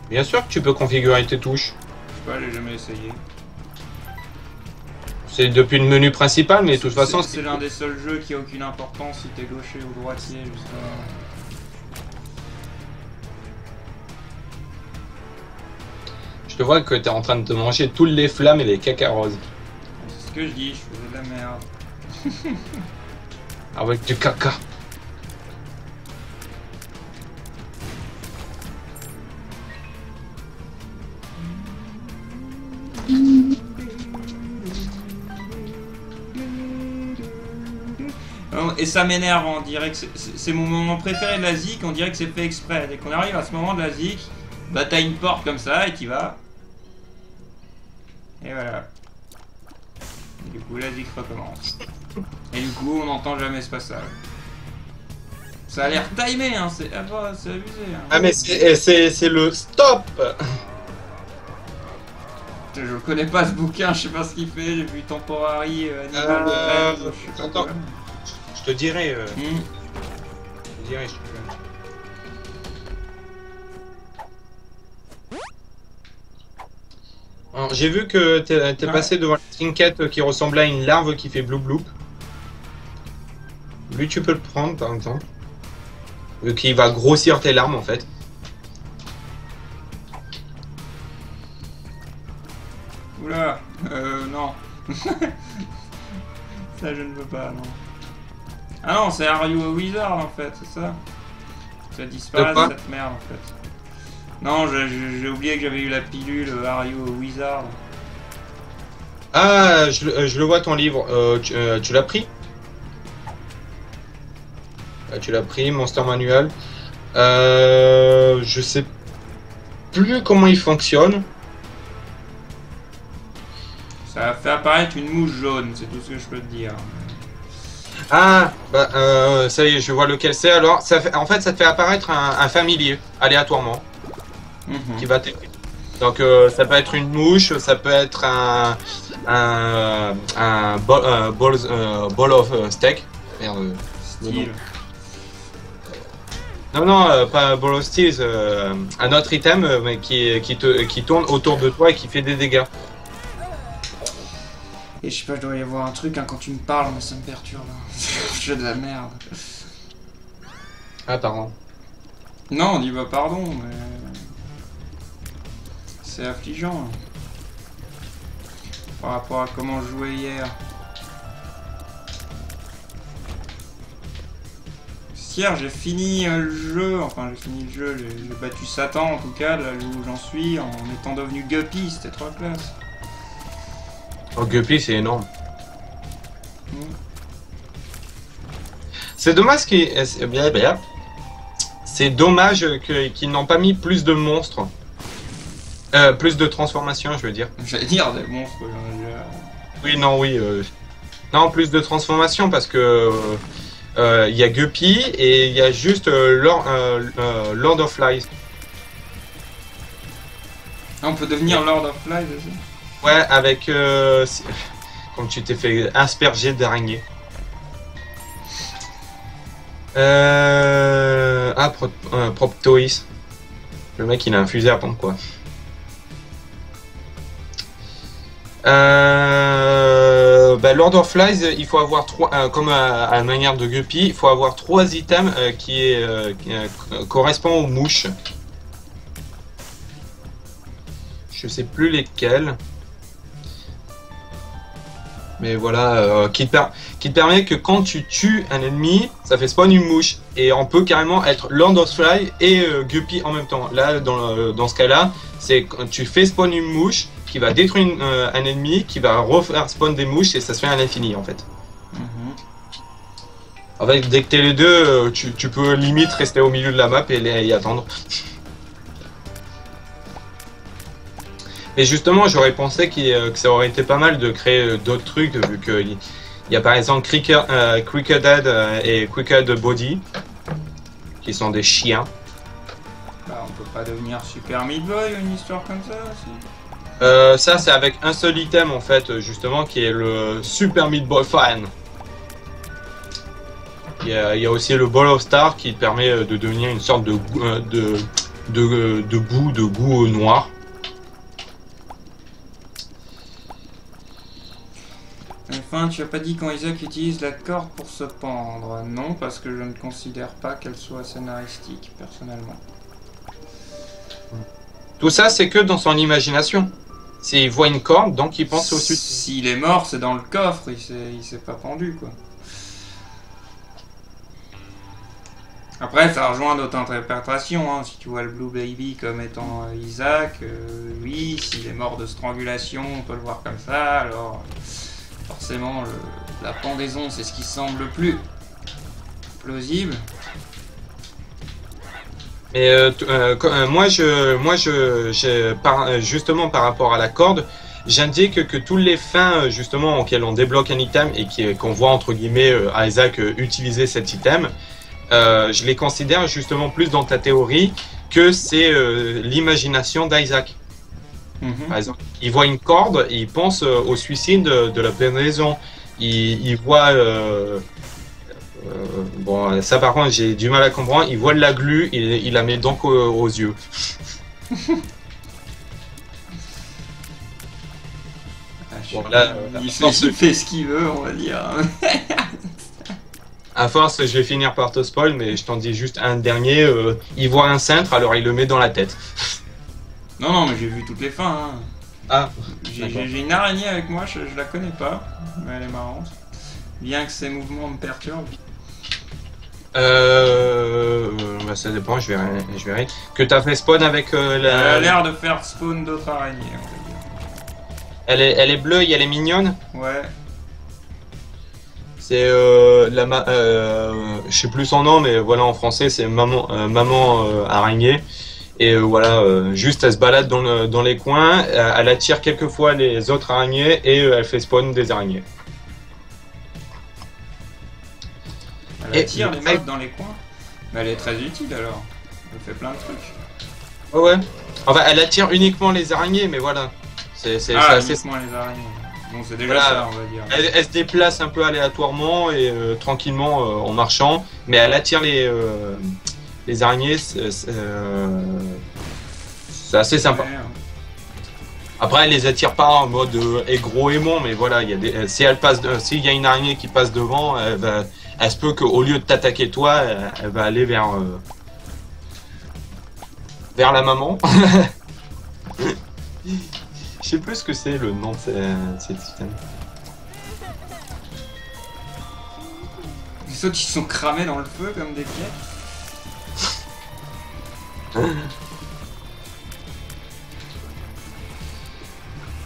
Bien sûr que tu peux configurer tes touches. Je sais pas, j'ai jamais essayé. C'est depuis le menu principal, mais de toute façon... C'est l'un des seuls jeux qui a aucune importance si t'es gaucher ou droitier, justement. Je te vois que t'es en train de te manger toutes les flammes et les caca roses. C'est ce que je dis, je faisais de la merde. Avec du caca. Et ça m'énerve, on dirait que c'est mon moment préféré de la zik, on dirait que c'est fait exprès. Dès qu'on arrive à ce moment de la zik, bah t'as une porte comme ça et t'y vas. Et voilà. Et du coup la zik recommence. Et du coup on n'entend jamais ce passage. Ça a l'air timé, hein, c'est abusé. Hein. Ah mais c'est le stop. Je connais pas ce bouquin, je sais pas ce qu'il fait, j'ai vu Temporary, Animal de Rêve, je sais pas quoi. Je te dirai. Je te dirai, Alors, j'ai vu que t'es passé devant la trinket qui ressemblait à une larve qui fait blou blou. Lui, tu peux le prendre par exemple. Qui va grossir tes larmes en fait. Oula, non. Ça, je ne veux pas, non. Ah non, c'est Are You a Wizard en fait, c'est ça. Ça disparaît cette merde en fait. Non, j'ai oublié que j'avais eu la pilule Are You a Wizard. Ah, je le vois ton livre. Tu l'as pris? Tu l'as pris, Monster Manual. Je sais plus comment il fonctionne. Ça a fait apparaître une mouche jaune, c'est tout ce que je peux te dire. Ah, bah, ça y est, je vois lequel c'est. Alors, en fait, ça te fait apparaître un familier, aléatoirement, qui va t'aider. Donc, ça peut être une mouche, ça peut être un ball of steak. Merde. Style. Non, pas un ball of steel, un autre item mais qui tourne autour de toi et qui fait des dégâts. Et je sais pas, je dois y avoir un truc hein, quand tu me parles, mais ça me perturbe. Je fais de la merde. Ah, pardon. Non, on dit bah pardon, mais... C'est affligeant. Par rapport à comment je jouais hier. Hier, j'ai fini le jeu, enfin j'ai fini le jeu, j'ai battu Satan en tout cas, là où j'en suis, en étant devenu Guppy, c'était trop classe. Oh, Guppy, c'est énorme. C'est dommage qu'ils n'ont pas mis plus de monstres. Plus de transformations, je veux dire. J'allais dire des monstres, Oui, non, oui. Non, plus de transformations parce que il y a Guppy et il y a juste Lord of Flies. Ah, on peut devenir Lord of Flies aussi. Ouais, avec comme tu t'es fait asperger d'araignées. Proptois. Le mec il a un fusil à pompe quoi. Lord of Flies, il faut avoir trois, comme à la manière de Guppy, il faut avoir 3 items qui correspondent aux mouches. Je sais plus lesquels. Mais voilà, qui te permet que quand tu tues un ennemi, ça fait spawn une mouche. Et on peut carrément être Lord of Flies et Guppy en même temps. Là, dans ce cas-là, c'est quand tu fais spawn une mouche qui va détruire un ennemi, qui va refaire spawn des mouches et ça se fait à l'infini en fait. En fait, dès que t'es les deux, tu peux limite rester au milieu de la map et y attendre. Et justement, j'aurais pensé que ça aurait été pas mal de créer d'autres trucs, vu qu'il y a par exemple Quicker Dead et Quicker Body, qui sont des chiens. Bah, on peut pas devenir Super Meat Boy, une histoire comme ça aussi. Ça, c'est avec un seul item en fait, justement, qui est le Super Meat Boy Fan. Il y a aussi le Ball of Star qui permet de devenir une sorte de goût noir. Enfin, tu as pas dit quand Isaac utilise la corde pour se pendre. Non, parce que je ne considère pas qu'elle soit scénaristique, personnellement. Tout ça, c'est que dans son imagination. S'il voit une corde, donc il pense au suicide. S'il est mort, c'est dans le coffre, il s'est pas pendu, quoi. Après, ça rejoint d'autres interprétations. Hein. Si tu vois le Blue Baby comme étant Isaac, oui, s'il est mort de strangulation, on peut le voir comme ça. Alors, forcément, la pendaison, c'est ce qui semble le plus plausible. Mais justement par rapport à la corde, j'indique que tous les fins justement auxquels on débloque un item et qu'on voit entre guillemets Isaac utiliser cet item, je les considère justement plus dans ta théorie que c'est l'imagination d'Isaac. Par exemple, il voit une corde, il pense au suicide de la pendaison. Il voit bon, ça par contre j'ai du mal à comprendre. Il voit de la glu, il la met donc aux yeux. Bon, là, il fait ce qu'il veut, on va dire. À force, je vais finir par te spoil, mais je t'en dis juste un dernier. Il voit un cintre, alors il le met dans la tête. Non, mais j'ai vu toutes les fins. Hein. Ah, j'ai une araignée avec moi, je la connais pas, mais elle est marrante. Bien que ses mouvements me perturbent. Bah ça dépend, je verrai. Que t'as fait spawn avec la... Elle a l'air de faire spawn d'autres araignées, on va dire. Elle est bleue et elle est mignonne. Ouais. C'est je sais plus son nom, mais voilà, en français c'est maman araignée. Et voilà, juste elle se balade dans les coins, elle attire quelquefois les autres araignées et elle fait spawn des araignées. Elle attire les mecs dans les coins. Mais elle est très utile alors. Elle fait plein de trucs. Ouais. Enfin, elle attire uniquement les araignées, mais voilà. C'est assez... uniquement les araignées. Bon, c'est déjà ça, on va dire. Elle se déplace un peu aléatoirement et tranquillement en marchant, mais elle attire les araignées. C'est assez sympa. Ouais. Après, elle les attire pas en mode gros aimant, mais voilà, s'il y a une araignée qui passe devant, elle se peut qu'au lieu de t'attaquer toi, elle va aller vers la maman. Je sais plus ce que c'est le nom de cet système. Les autres, ils sont cramés dans le feu comme des pièces.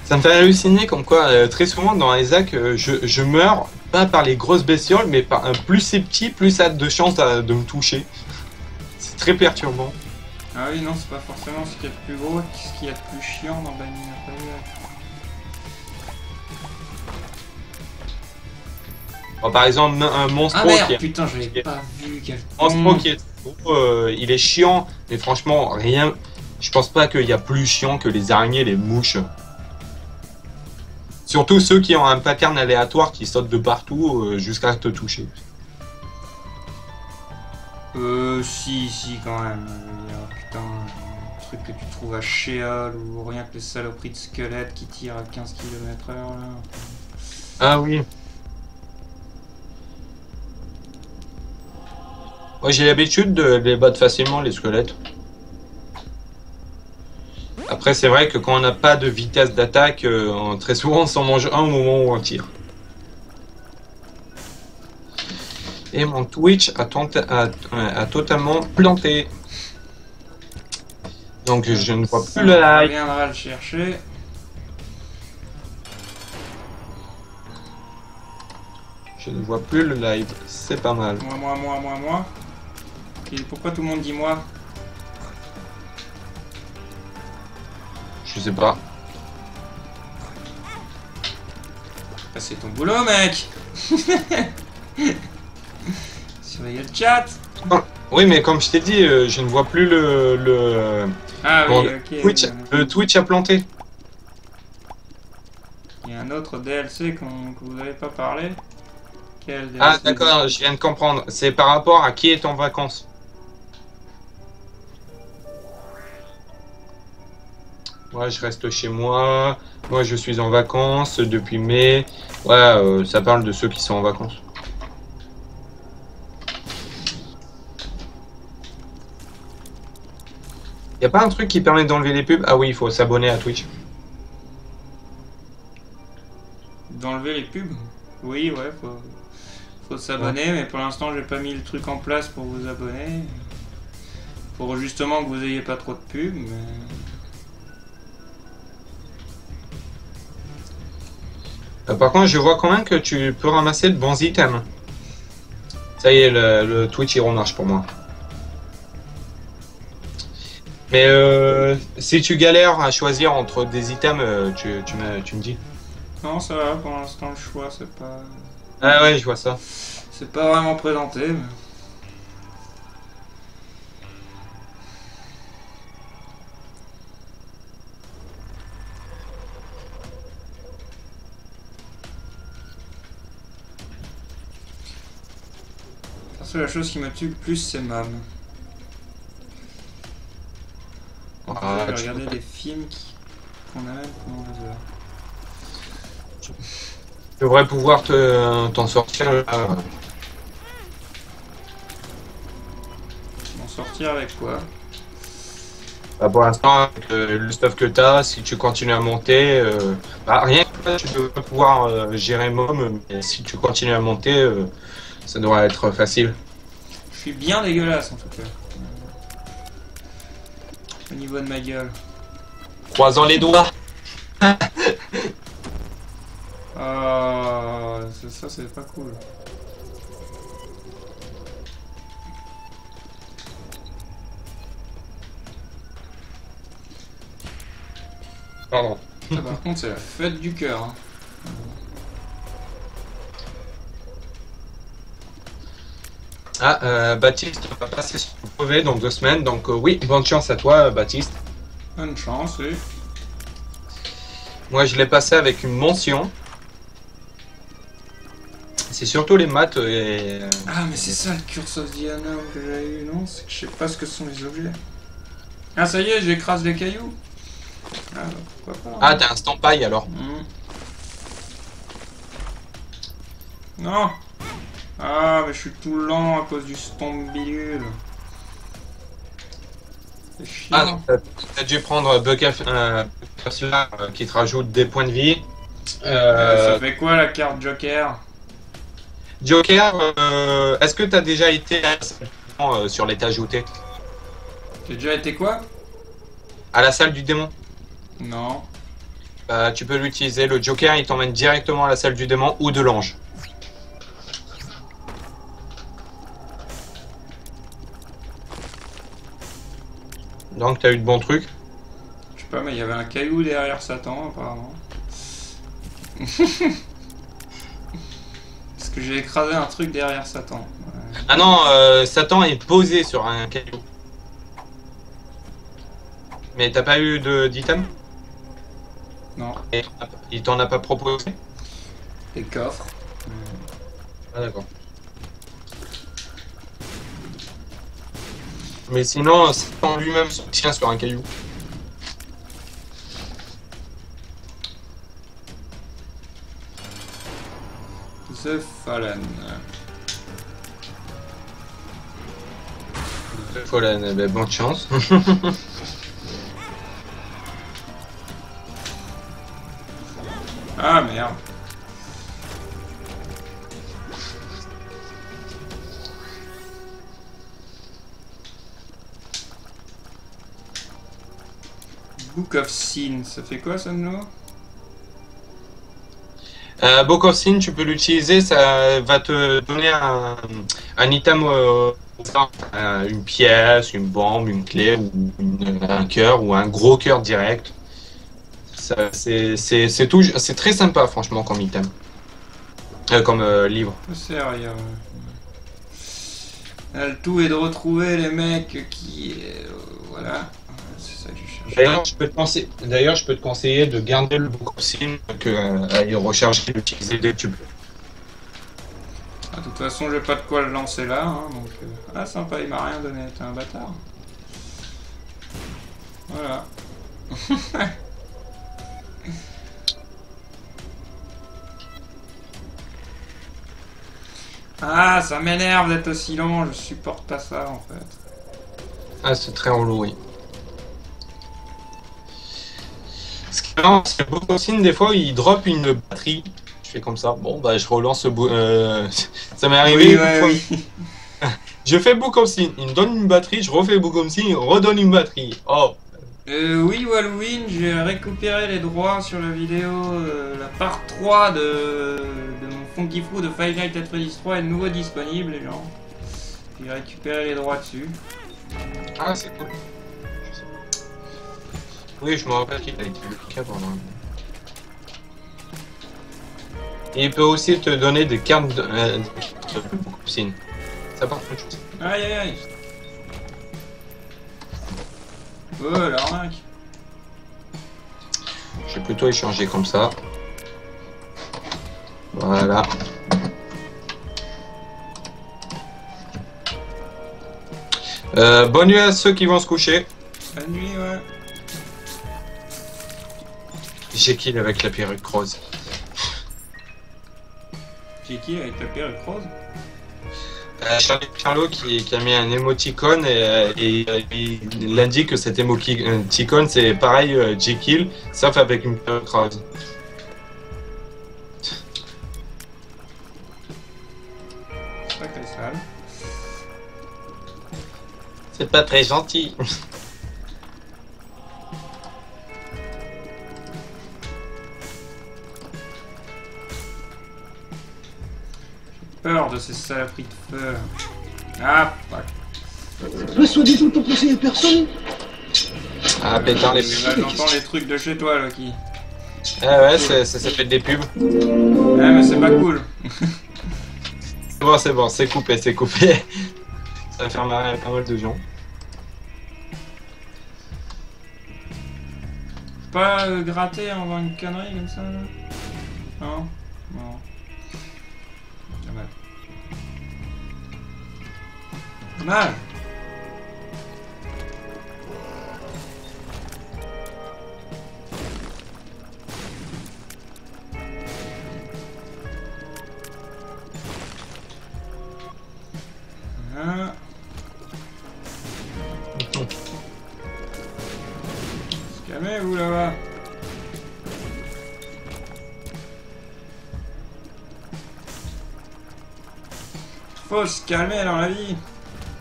Ça me fait halluciner comme quoi, très souvent dans Isaac, je meurs pas par les grosses bestioles, mais par plus c'est petit, plus ça a de chances de me toucher. C'est très perturbant. Ah oui, non, c'est pas forcément ce qu'il y a de plus gros, ce qu'il y a de plus chiant dans Binding of Isaac. Bon, par exemple, un monstre putain, je l'ai pas vu. Monstro qui est gros, il est chiant, mais franchement, rien. Je pense pas qu'il y a plus chiant que les araignées et les mouches. Surtout ceux qui ont un pattern aléatoire qui saute de partout jusqu'à te toucher. Si, quand même. Putain, un truc que tu trouves à Sheol ou rien que les saloperies de squelettes qui tirent à 15 km/h là. Ah oui. Moi j'ai l'habitude de les battre facilement les squelettes. Après c'est vrai que quand on n'a pas de vitesse d'attaque, très souvent on s'en mange un au moment où on tire. Et mon Twitch a totalement planté. Donc je ne vois plus le live. On viendra le chercher. Je ne vois plus le live, c'est pas mal. Moi. Et pourquoi tout le monde dit moi? Je sais pas. Bah, c'est ton boulot, mec. Surveillez le chat. Oui, mais comme je t'ai dit, je ne vois plus le... Ah oui, ok. Twitch, le Twitch a planté. Il y a un autre DLC que vous n'avez pas parlé. Quel DLC? Ah d'accord, je viens de comprendre. C'est par rapport à qui est en vacances. Moi, je reste chez moi. Moi, je suis en vacances depuis mai. Ouais, ça parle de ceux qui sont en vacances. Y a pas un truc qui permet d'enlever les pubs? Ah oui, il faut s'abonner à Twitch. D'enlever les pubs? Oui, ouais, faut s'abonner, mais pour l'instant j'ai pas mis le truc en place pour vous abonner. Pour justement que vous ayez pas trop de pubs, mais... Par contre, je vois quand même que tu peux ramasser de bons items. Ça y est, le Twitch il remarche pour moi. Mais si tu galères à choisir entre des items, tu me dis. Non, ça va, pour l'instant le choix c'est pas... Ah ouais, je vois ça. C'est pas vraiment présenté, mais... Parce que la chose qui me tue le plus, c'est Mam. Ah, J'ai regardé des films qu'on a même pendant 2 heures. tu devrais pouvoir t'en sortir là. M'en sortir avec quoi? Bah, pour l'instant, avec le stuff que t'as, si tu continues à monter, bah, rien que ça, tu devrais pouvoir gérer MOM, mais si tu continues à monter, ça devrait être facile. Je suis bien dégueulasse en tout cas. Au niveau de ma gueule. Croisant les doigts. Ça c'est pas cool. Pardon. Ça, par contre c'est la fête du cœur. Hein. Ah, Baptiste va passer sur le brevet dans 2 semaines, donc oui, bonne chance à toi, Baptiste. Bonne chance, oui. Moi, je l'ai passé avec une mention. C'est surtout les maths et... Ah, mais c'est ça le Curse of the Unknown que j'avais eu, non? C'est que je sais pas ce que sont les objets. Ah, ça y est, j'écrase les cailloux. Ah, bah, pourquoi pas. Ah, t'as un stand-by alors. Non. Ah, mais je suis tout lent à cause du stombilule. C'est chiant. Ah, donc t'as dû prendre Bucket qui te rajoute des points de vie. Ça fait quoi la carte Joker? Joker, est-ce que t'as déjà été sur l'étage où t'es? J'ai déjà été quoi? À la salle du démon? Non. Tu peux l'utiliser. Le Joker, il t'emmène directement à la salle du démon ou de l'ange. Donc t'as eu de bons trucs. Je sais pas, mais il y avait un caillou derrière Satan apparemment. Parce que j'ai écrasé un truc derrière Satan. Ouais. Ah non, Satan est posé sur un caillou. Mais t'as pas eu d'item? Non. Et il t'en a pas proposé? Les coffres. Ah d'accord. Mais sinon, Satan lui-même se tient sur un caillou. The Fallen. The Fallen, eh ben, bonne chance. Ah merde. Book of Sin, ça fait quoi ça de nouveau? Book of Sin, tu peux l'utiliser, ça va te donner un item, une pièce, une bombe, une clé, ou un cœur, ou un gros cœur direct. C'est très sympa, franchement, comme item. Comme livre. Sérieux. Le tout est de retrouver les mecs qui... voilà. C'est ça que je cherche. D'ailleurs, je peux te conseiller de garder le Book of Sin, à y recharger et l'utiliser dès que tu peux. Ah, de toute façon, j'ai pas de quoi le lancer là, hein, donc... Ah, sympa, il m'a rien donné, t'es un bâtard. Voilà. Ah, ça m'énerve d'être aussi lent, je supporte pas ça en fait. Ah, c'est très relou, oui. Ce qui est marrant, c'est que Bokosine, des fois, il drop une batterie. Je fais comme ça. Bon, bah, je relance le ça m'est arrivé Oui, une ouais, fois. oui. Je fais Bokosine, il me donne une batterie, je refais Bokosine, il redonne une batterie. Oh. Oui, Halloween, j'ai récupéré les droits sur la vidéo, la part 3 de mon Funky Foo de Five Nights at Freddy's 3 est de nouveau disponible, les gens. J'ai récupéré les droits dessus. Ah, c'est cool. Oui, je me rappelle qu'il a été le avant. Et il peut aussi te donner des cartes de Bokosine. Ça part autre chose. Aïe aïe aïe. Oh, l'arnaque. Je vais plutôt échanger comme ça. Voilà. Bonne nuit à ceux qui vont se coucher. Bonne nuit, ouais. Jekyll avec la perruque rose. Jekyll avec la perruque rose. Charlot qui a mis un émoticône et il indique que cet émoticône c'est pareil Jekyll, sauf avec une perruque rose. C'est pas très sale. C'est pas très gentil. Peur de ces saloperies de feu. Ah, fuck. Le soi-disant ton conseiller personne. Ah pétard les Là, j'entends les trucs de chez toi, Loki. Ah ouais, ça fait des pubs. Ouais, mais c'est pas cool. C'est bon, c'est coupé, c'est coupé. Ça va faire marrer pas mal de gens. Pas gratter en faisant une connerie comme ça, là. Non. Non. Dommage. Dommage. Hein. Calmez-vous là-bas. Faut se calmer dans la vie.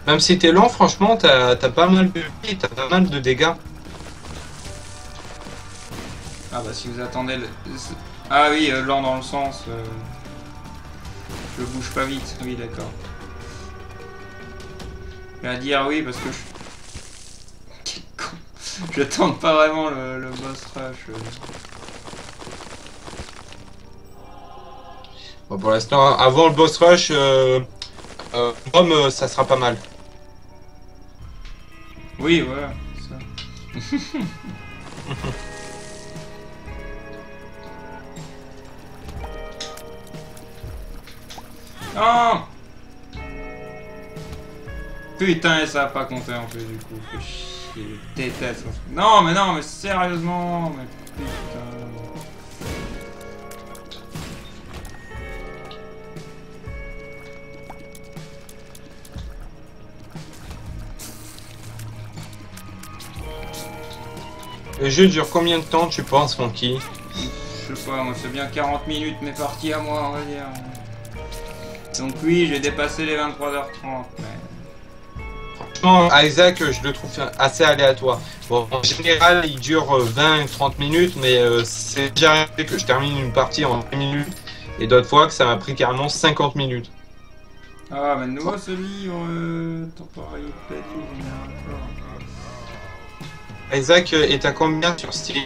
Même si t'es lent, franchement, t'as pas mal de vie, t'as pas mal de dégâts. Ah bah si vous attendez le... Ah oui, lent dans le sens... Je bouge pas vite, oui d'accord. Je vais dire oui parce que je... Quel con. Je tente pas vraiment le boss rush. Bon, pour l'instant, avant le boss rush, ça sera pas mal. Oui, voilà, ça. Non. Putain, et ça a pas compté en fait du coup. Fait chier, je déteste ça. Non, mais sérieusement, mais putain. Le jeu dure combien de temps, tu penses, Funky? Je sais pas, moi c'est bien 40 minutes mes parties à moi, on va dire. Donc oui, j'ai dépassé les 23h30, mais... Franchement, Isaac, je le trouve assez aléatoire. Bon, en général, il dure 20-30 minutes, mais c'est déjà arrivé que je termine une partie en 20 minutes, et d'autres fois que ça m'a pris carrément 50 minutes. Ah, mais de nouveau ce livre... temporalité générale. Isaac est à combien sur Steam?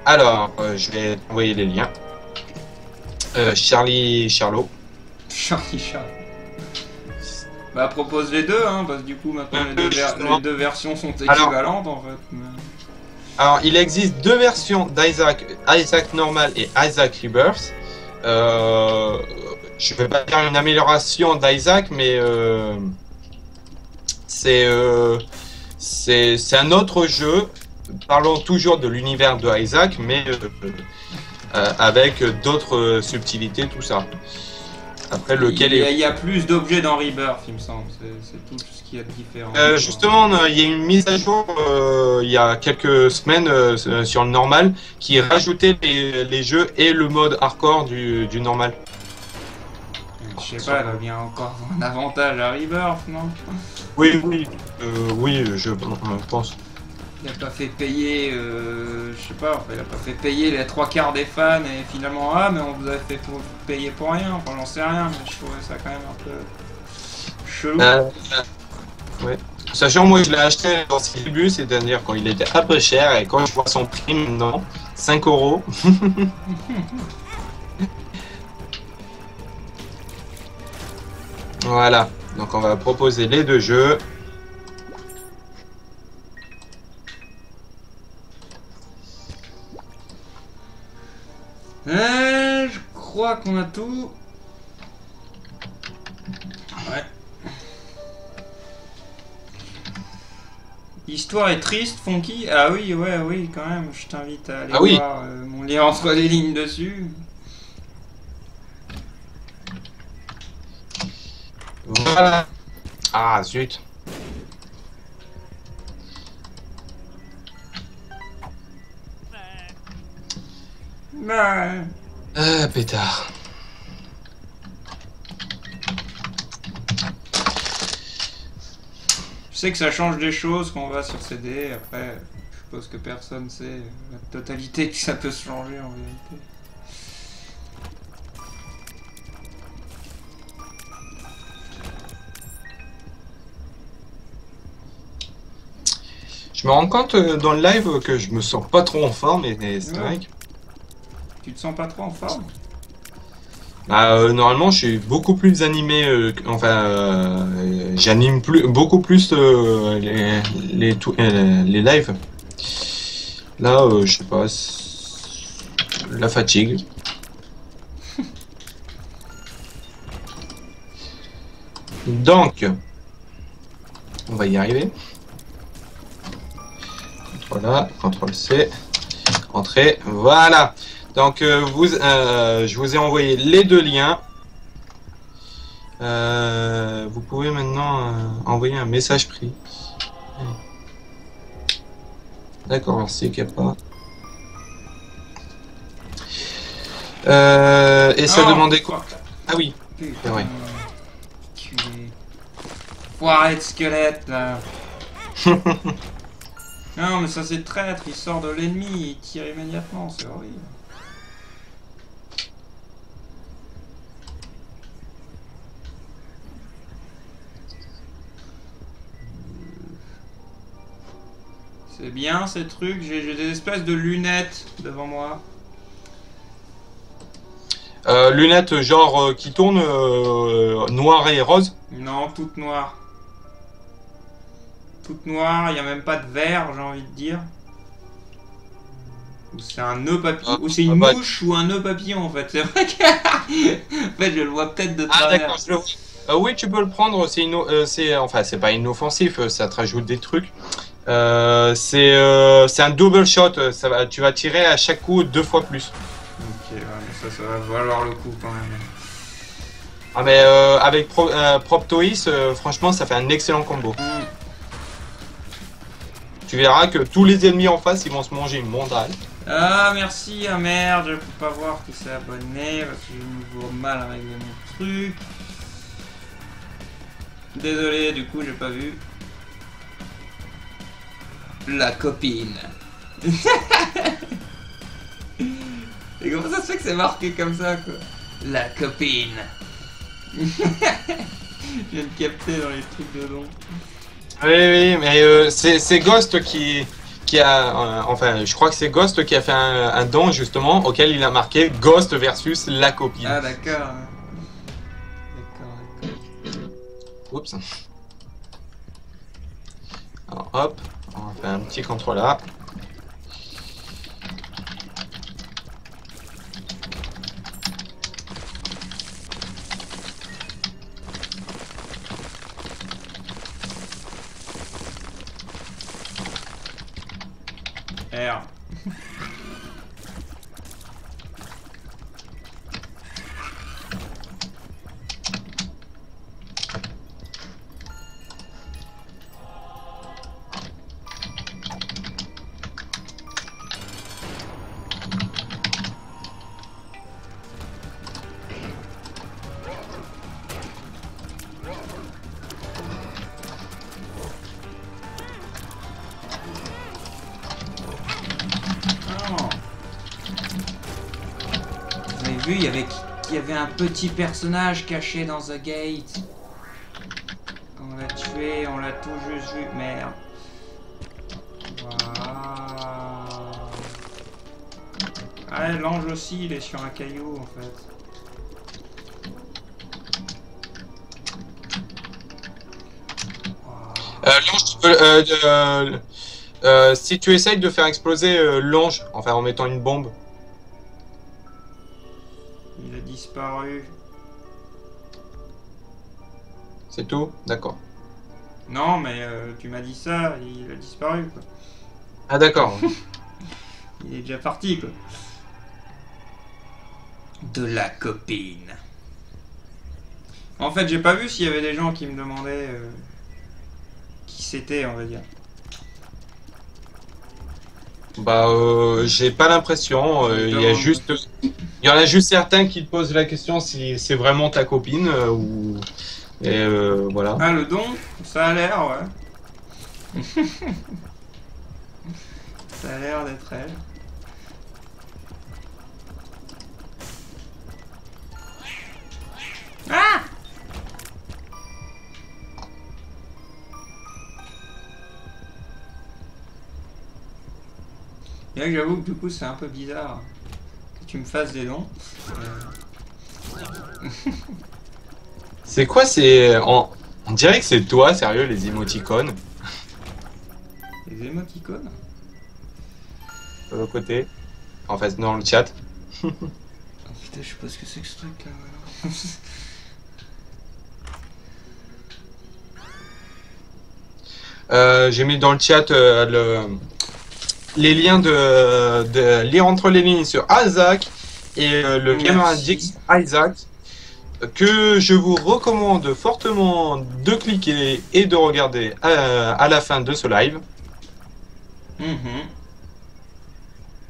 Alors, je vais t'envoyer les liens. Charlot. Charlie. Bah propose les deux, hein, parce que du coup maintenant les deux versions sont équivalentes en fait. Mais... Alors, il existe deux versions d'Isaac, Isaac normal et Isaac Rebirth. Je vais pas dire une amélioration d'Isaac, mais c'est un autre jeu. Parlons toujours de l'univers de Isaac, mais avec d'autres subtilités, tout ça. Après, lequel est... Il y a plus d'objets dans Rebirth, il me semble. C'est tout ce qu'il y a de différent. Justement, il y a une mise à jour il y a quelques semaines sur le normal qui rajoutait les jeux et le mode hardcore du normal. Je sais pas, il y a encore un avantage à Rebirth, non? Oui, oui, je pense. Il a pas fait payer, je sais pas, enfin, il a pas fait payer les 3/4 des fans et finalement, ah, mais on vous a fait payer pour rien, enfin, j'en sais rien, mais je trouvais ça quand même un peu chelou. Ouais. Sachant, moi, je l'ai acheté dans ses débuts, c'est-à-dire quand il était un peu cher, et quand je vois son prix maintenant, 5 €. Voilà, donc on va proposer les deux jeux. Je crois qu'on a tout. Ouais. L'histoire est triste, Funky. Ah oui, ouais, oui, quand même. Je t'invite à aller voir mon lien entre les lignes dessus. Voilà. Ah, zut. Ouais. Pétard. Je sais que ça change des choses quand on va sur CD. Après, je suppose que personne sait la totalité que ça peut se changer en vérité. Je me rends compte dans le live que je me sens pas trop en forme, et c'est vrai que... Tu te sens pas trop en forme? Normalement, je suis beaucoup plus animé, j'anime beaucoup plus les lives. Là, je sais pas, la fatigue. Donc, on va y arriver. CTRL A, CTRL C, entrée, voilà. Donc je vous ai envoyé les deux liens. Vous pouvez maintenant envoyer un message pris. D'accord, merci Kappa. Et ça demandait quoi? Ah oui, c'est vrai. Foiré de squelette là. Non mais ça c'est traître, il sort de l'ennemi, il tire immédiatement, c'est horrible. C'est bien ces trucs, j'ai des espèces de lunettes devant moi. Lunettes genre qui tournent noir et rose? Non, toutes noires. Toutes noires, il n'y a même pas de vert, j'ai envie de dire. Ou c'est un nœud papillon, ou c'est une mouche ou un nœud papillon en fait. C'est vrai que... en fait, je le vois peut-être de travers. Ah d'accord, je le vois. Oui, tu peux le prendre, c'est pas inoffensif, ça te rajoute des trucs. C'est un double shot, tu vas tirer à chaque coup 2 fois plus. Ok, ouais, mais ça va valoir le coup quand même. Ah mais avec Proptois, franchement ça fait un excellent combo. Tu verras que tous les ennemis en face ils vont se manger une mandale. Ah merci, ah merde, je peux pas voir qui s'est abonné parce que je me vois mal à régler mon truc. Désolé, du coup j'ai pas vu. La copine. Et comment ça se fait que c'est marqué comme ça quoi? La copine. Je viens de capter dans les trucs de don. Oui, mais c'est Ghost qui a... enfin, je crois que c'est Ghost qui a fait un don justement auquel il a marqué Ghost versus la copine. Ah d'accord. D'accord. Oups. Alors hop, on va faire un petit contrôle là. R. vu, il y avait un petit personnage caché dans The Gate. On l'a tué, on l'a tout juste vu. Merde. Voilà. Ah, l'ange aussi, il est sur un caillou en fait. Si tu essayes de faire exploser l'ange, enfin en mettant une bombe. Il a disparu. C'est tout? D'accord. Non, mais tu m'as dit ça, il a disparu quoi. Ah d'accord. Il est déjà parti quoi. De la copine. En fait, j'ai pas vu s'il y avait des gens qui me demandaient qui c'était, on va dire. Bah, j'ai pas l'impression. Il y en a juste certains qui te posent la question si c'est vraiment ta copine ou. Et voilà. Ah, le don, ça a l'air, ouais. Ça a l'air d'être elle. Ah! Et là, j'avoue que du coup, c'est un peu bizarre que tu me fasses des dons. C'est quoi on dirait que c'est toi, sérieux, les émoticônes. Les émoticônes? De l'autre côté. En fait, dans le chat. Oh, putain, je sais pas ce que c'est que ce truc là. J'ai mis dans le chat les liens de lire entre les lignes sur Isaac et le Gamer Addict Isaac que je vous recommande fortement de cliquer et de regarder à la fin de ce live.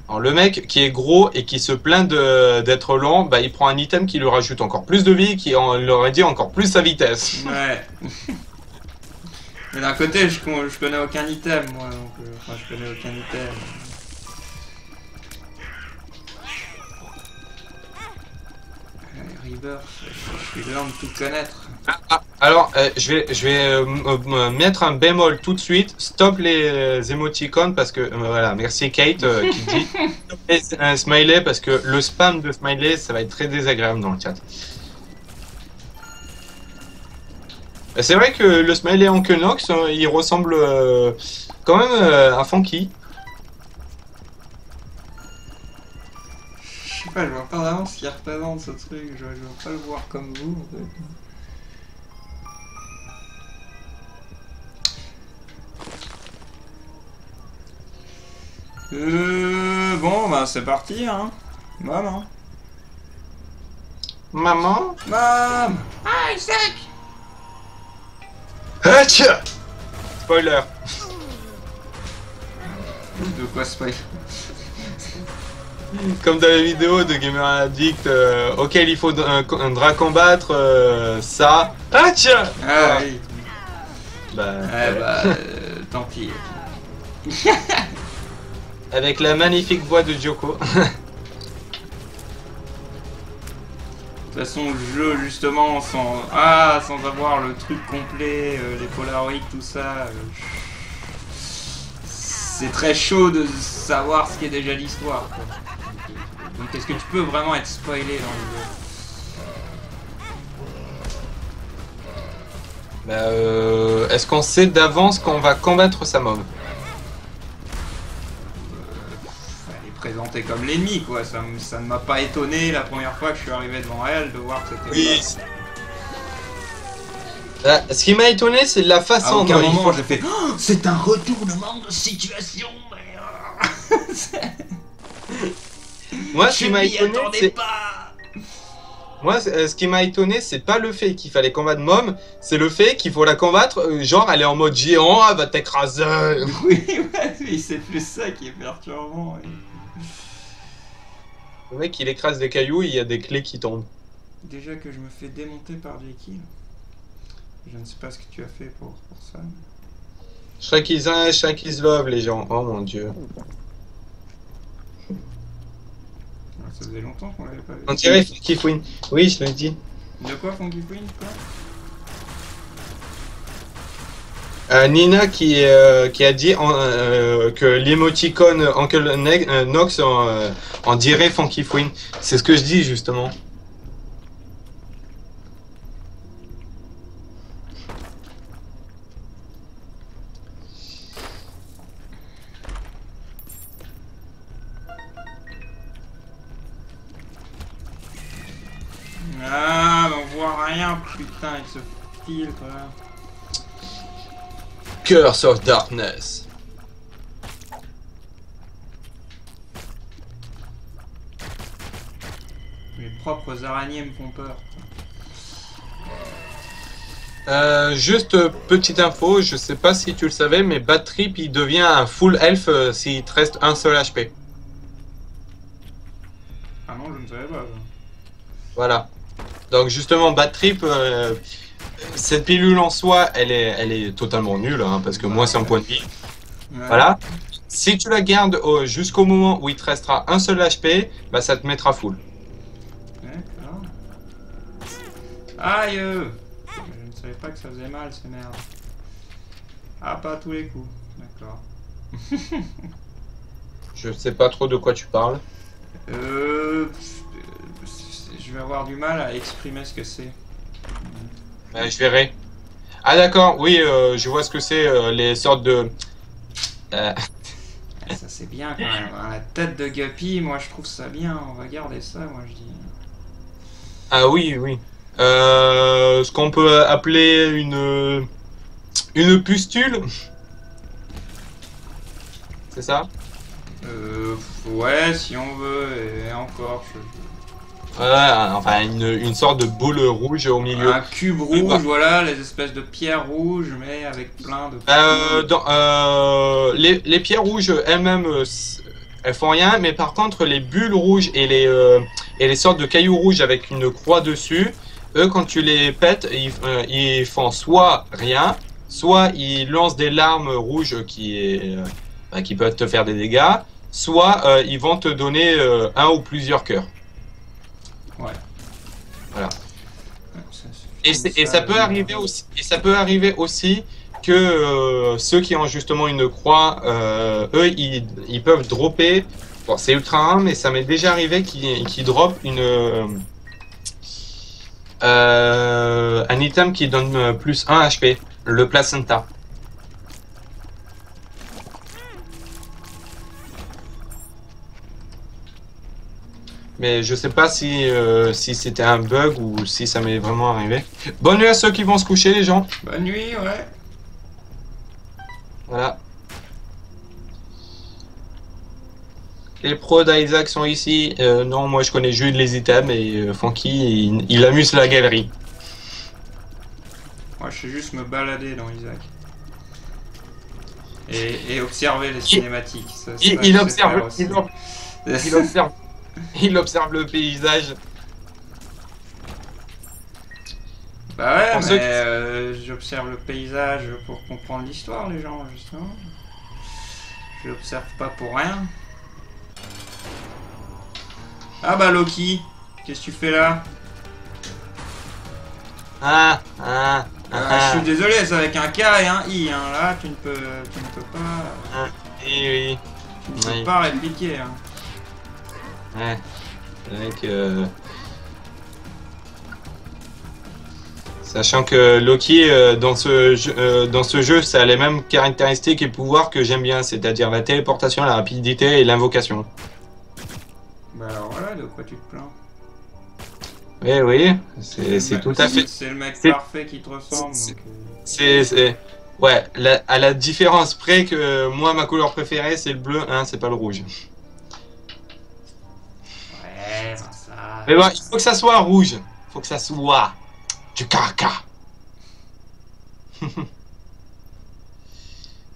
Alors, le mec qui est gros et qui se plaint d'être lent, bah, il prend un item qui lui rajoute encore plus de vie, qui leur réduit encore plus sa vitesse. Ouais. Mais d'un côté, je connais aucun item, moi, donc enfin, je connais aucun item. Rebirth, je suis lent de tout connaître. Alors, je vais mettre un bémol tout de suite. Stop les émoticônes parce que voilà, merci Kate qui dit stop les smiley parce que le spam de smiley ça va être très désagréable dans le chat. C'est vrai que le smiley en Knox, il ressemble quand même à Funky. Je sais pas, je vois pas vraiment ce qu'il représente ce truc, je veux pas le voir comme vous en fait. Bon bah c'est parti hein. Maman. Maman. Maman. Ah Isaac. Ah tiens. Spoiler. De quoi spoil? Comme dans la vidéo de Gamer Addict auquel il faut combattre ça. Ah tiens. Ah oui. Bah, Tant pis. Avec la magnifique voix de Joko. De toute façon, le jeu, justement, sans avoir le truc complet, les Polaroids, tout ça, c'est très chaud de savoir ce qu'est déjà l'histoire. Donc, est-ce que tu peux vraiment être spoilé dans le jeu? Est-ce qu'on sait d'avance qu'on va combattre sa mob? Elle est présentée comme l'ennemi, quoi. Ça ne m'a pas étonné la première fois que je suis arrivé devant elle de voir que c'était... Oui. Ce qui m'a étonné, c'est la façon dont... À aucun dont moment, j'ai fait oh, c'est un retournement de situation, mais... Moi, ce qui m'a étonné, c'est... pas. Moi, ce qui m'a étonné, c'est pas le fait qu'il fallait combattre Mom, c'est le fait qu'il faut la combattre, genre elle est en mode géant, elle va t'écraser. Oui, ouais, c'est plus ça qui est perturbant. Oui. Le mec, il écrase des cailloux, il y a des clés qui tombent. Déjà que je me fais démonter par Jekyll. Je ne sais pas ce que tu as fait pour ça. Shrek is love, les gens. Oh mon dieu. Ça faisait longtemps qu'on l'avait pas vu. On dirait Funky Queen. Oui, je l'ai dit. De quoi, Funky Queen, quoi? Nina qui a dit que l'émoticône Uncle Nox en dirait Funky Queen. C'est ce que je dis justement. Ah, mais on voit rien, putain, avec ce filtre là. Curse of Darkness. Les propres araignées me font peur. Juste petite info, je sais pas si tu le savais, mais Bad Trip il devient un full elf s'il te reste un seul HP. Ah non, je ne savais pas. Voilà. Donc justement, Bad Trip, cette pilule en soi, elle est totalement nulle, hein, parce que moi c'est un point de vie. Ouais. Voilà. Si tu la gardes jusqu'au moment où il te restera un seul HP, bah ça te mettra full. D'accord. Aïe! Je ne savais pas que ça faisait mal ces merdes. Ah, pas à tous les coups. D'accord. Je sais pas trop de quoi tu parles. Je vais avoir du mal à exprimer ce que c'est. Je verrai. Ah d'accord, oui, je vois ce que c'est, les sortes de... Ça c'est bien quand même. Hein. La tête de Guppy, moi je trouve ça bien. On va garder ça, moi je dis. Ah oui, oui. Ce qu'on peut appeler une pustule. C'est ça? Ouais, si on veut, et encore. Ouais, enfin une sorte de boule rouge au milieu. Un cube rouge, voilà, les espèces de pierres rouges, mais avec plein de... Les pierres rouges elles-mêmes, elles font rien, mais par contre les bulles rouges et les sortes de cailloux rouges avec une croix dessus, eux quand tu les pètes, ils font soit rien, soit ils lancent des larmes rouges qui peuvent te faire des dégâts, soit ils vont te donner un ou plusieurs cœurs. Ouais. Voilà. Et ça peut arriver aussi. Et ça peut arriver aussi que ceux qui ont justement une croix, eux, ils peuvent dropper. Bon, c'est ultra rare, mais ça m'est déjà arrivé qu'ils droppent un item qui donne plus 1 HP, le placenta. Mais je sais pas si c'était un bug ou si ça m'est vraiment arrivé. Bonne nuit à ceux qui vont se coucher, les gens. Bonne nuit, ouais. Voilà. Les pros d'Isaac sont ici. Non, moi je connais juste les items et Funky, il amuse la galerie. Moi je sais juste me balader dans Isaac. Et observer les cinématiques. Il observe le paysage. Bah ouais, Pour mais j'observe le paysage pour comprendre l'histoire, les gens, justement. Je l'observe pas pour rien. Ah bah Loki, qu'est-ce que tu fais là? Je suis désolé, c'est avec un K et un I, hein. Là tu ne peux pas... Oui. Tu ne peux pas répliquer, hein. Ouais. Avec, sachant que Loki, dans ce jeu, ça a les mêmes caractéristiques et pouvoirs que j'aime bien, c'est-à-dire la téléportation, la rapidité et l'invocation. Bah alors voilà, de quoi tu te plains? Oui, c'est tout à fait... C'est le mec parfait qui te ressemble. Ouais, à la différence près que moi, ma couleur préférée, c'est le bleu, hein, c'est pas le rouge. Ouais, ben ça... Mais bon, il faut que ça soit rouge. Il faut que ça soit du caca.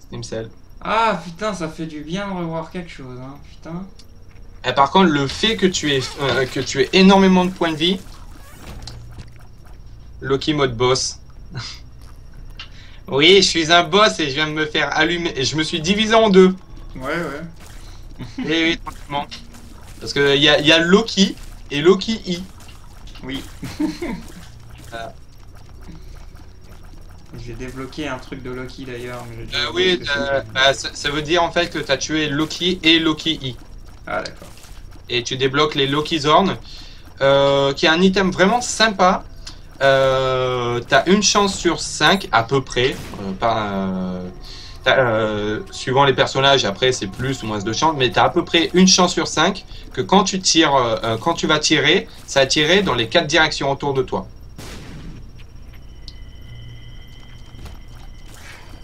Stimcell. Ah putain, ça fait du bien de revoir quelque chose, hein, putain. Et par contre, le fait que tu aies énormément de points de vie, Loki mode boss. Oui, je suis un boss et je viens de me faire allumer. Et je me suis divisé en deux. Ouais. Oui, tranquillement. Parce que il y a Loki et Loki I. Oui. J'ai débloqué un truc de Loki d'ailleurs. Mais j'ai déjà oublié Oui, ce que c'est. bah, ça veut dire en fait que tu as tué Loki et Loki I. Ah d'accord. Et tu débloques les Loki Zorn, qui est un item vraiment sympa. T'as une chance sur 5 à peu près, suivant les personnages, après c'est plus ou moins de chance, mais t'as à peu près une chance sur 5 que quand tu tires, quand tu vas tirer, ça va tirer dans les 4 directions autour de toi.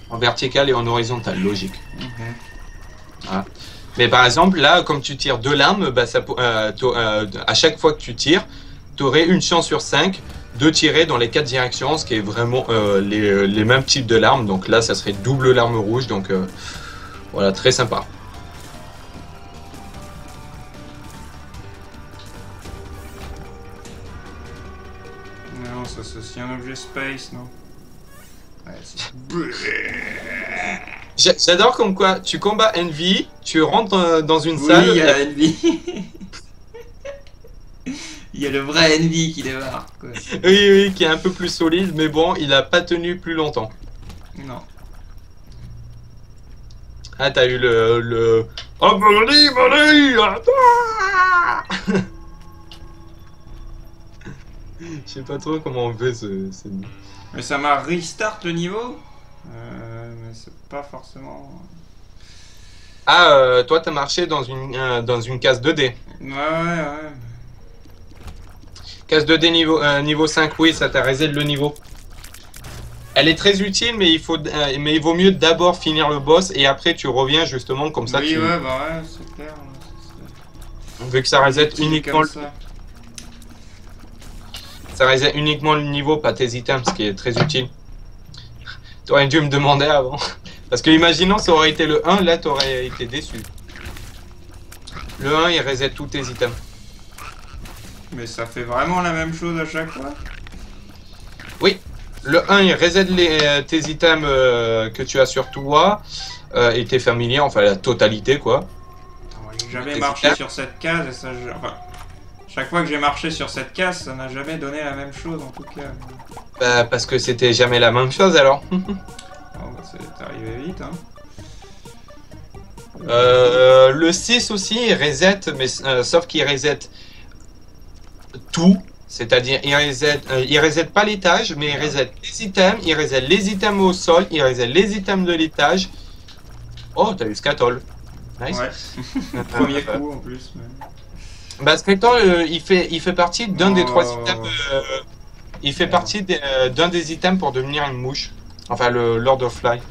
En vertical et en horizontal, logique. Voilà. Mais par exemple, là, comme tu tires 2 larmes, bah, à chaque fois que tu tires, tu aurais une chance sur 5 de tirer dans les 4 directions, ce qui est vraiment les mêmes types de larmes. Donc là, ça serait double larme rouge. Donc voilà, très sympa. Non, ça c'est aussi un objet space, non? Ouais, c'est... J'adore comme quoi tu combats Envy, tu rentres dans une Oui, salle. il y a la Envy. Il y a le vrai Envy qui débarque, quoi. Oui, qui est un peu plus solide, mais bon, il a pas tenu plus longtemps. Non. Ah, t'as eu le... Oh, allez, je sais pas trop comment on fait ce... Mais ça m'a restart le niveau. Mais c'est pas forcément... Ah, toi t'as marché dans une case 2D. Ouais. Case 2D niveau 5, oui, ça t'a reset le niveau. Elle est très utile, mais il vaut mieux d'abord finir le boss et après tu reviens justement comme ça. Oui, ouais, bah ouais, c'est clair. Vu que ça reset uniquement ça reset uniquement le niveau, pas tes items, ce qui est très utile. T'aurais dû me demander avant. Parce que imaginons ça aurait été le 1, là t'aurais été déçu. Le 1 il reset tous tes items. Mais ça fait vraiment la même chose à chaque fois? Oui, le 1 il reset tes items que tu as sur toi et tes familiers, enfin la totalité quoi. J'ai jamais marché sur cette case et ça... Enfin, chaque fois que j'ai marché sur cette case, ça n'a jamais donné la même chose en tout cas. Bah, parce que c'était jamais la même chose alors. Oh, bah, c'est arrivé vite, hein. Le 6 aussi il reset, mais sauf qu'il reset tout. C'est-à-dire il reset pas l'étage, mais il reset les items au sol, il reset les items de l'étage. Oh, t'as eu Scatol. Nice. Ouais. Premier coup en plus. Mais... Bah Scatol, il fait partie d'un des 3 items. Il fait partie d'un des items pour devenir une mouche. Enfin, le Lord of Fly.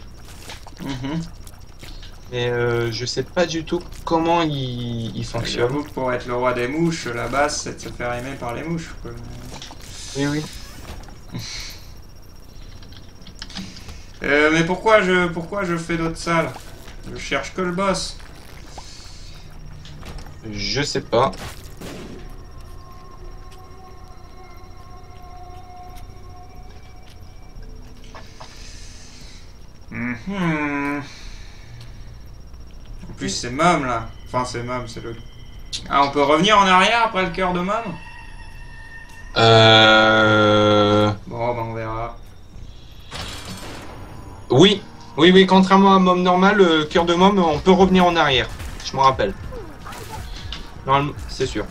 Mais je sais pas du tout comment il fonctionne. J'avoue que pour être le roi des mouches, la base c'est de se faire aimer par les mouches, quoi. Oui. Mais pourquoi je fais d'autres salles? Je cherche que le boss. Je sais pas. En plus c'est Mom là. Enfin c'est Mom, c'est le... Ah, on peut revenir en arrière après le cœur de Mom? Bon bah on verra. Oui, contrairement à Mom normal, le cœur de Mom, on peut revenir en arrière. Je m'en rappelle. Normalement, c'est sûr.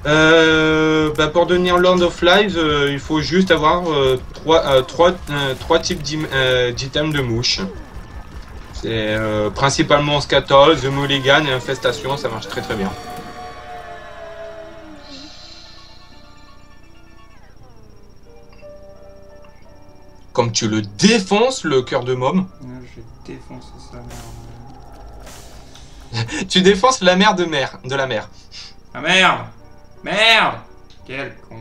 Bah pour devenir Lord of Flies, il faut juste avoir trois types d'items de mouches. C'est principalement Scatol, The Mulligan et Infestation, ça marche très très bien. Comme tu le défonces, le cœur de Mom. Je vais défoncer sa mère. Tu défonces la mère de la mère. Ah merde! Merde! Quel con.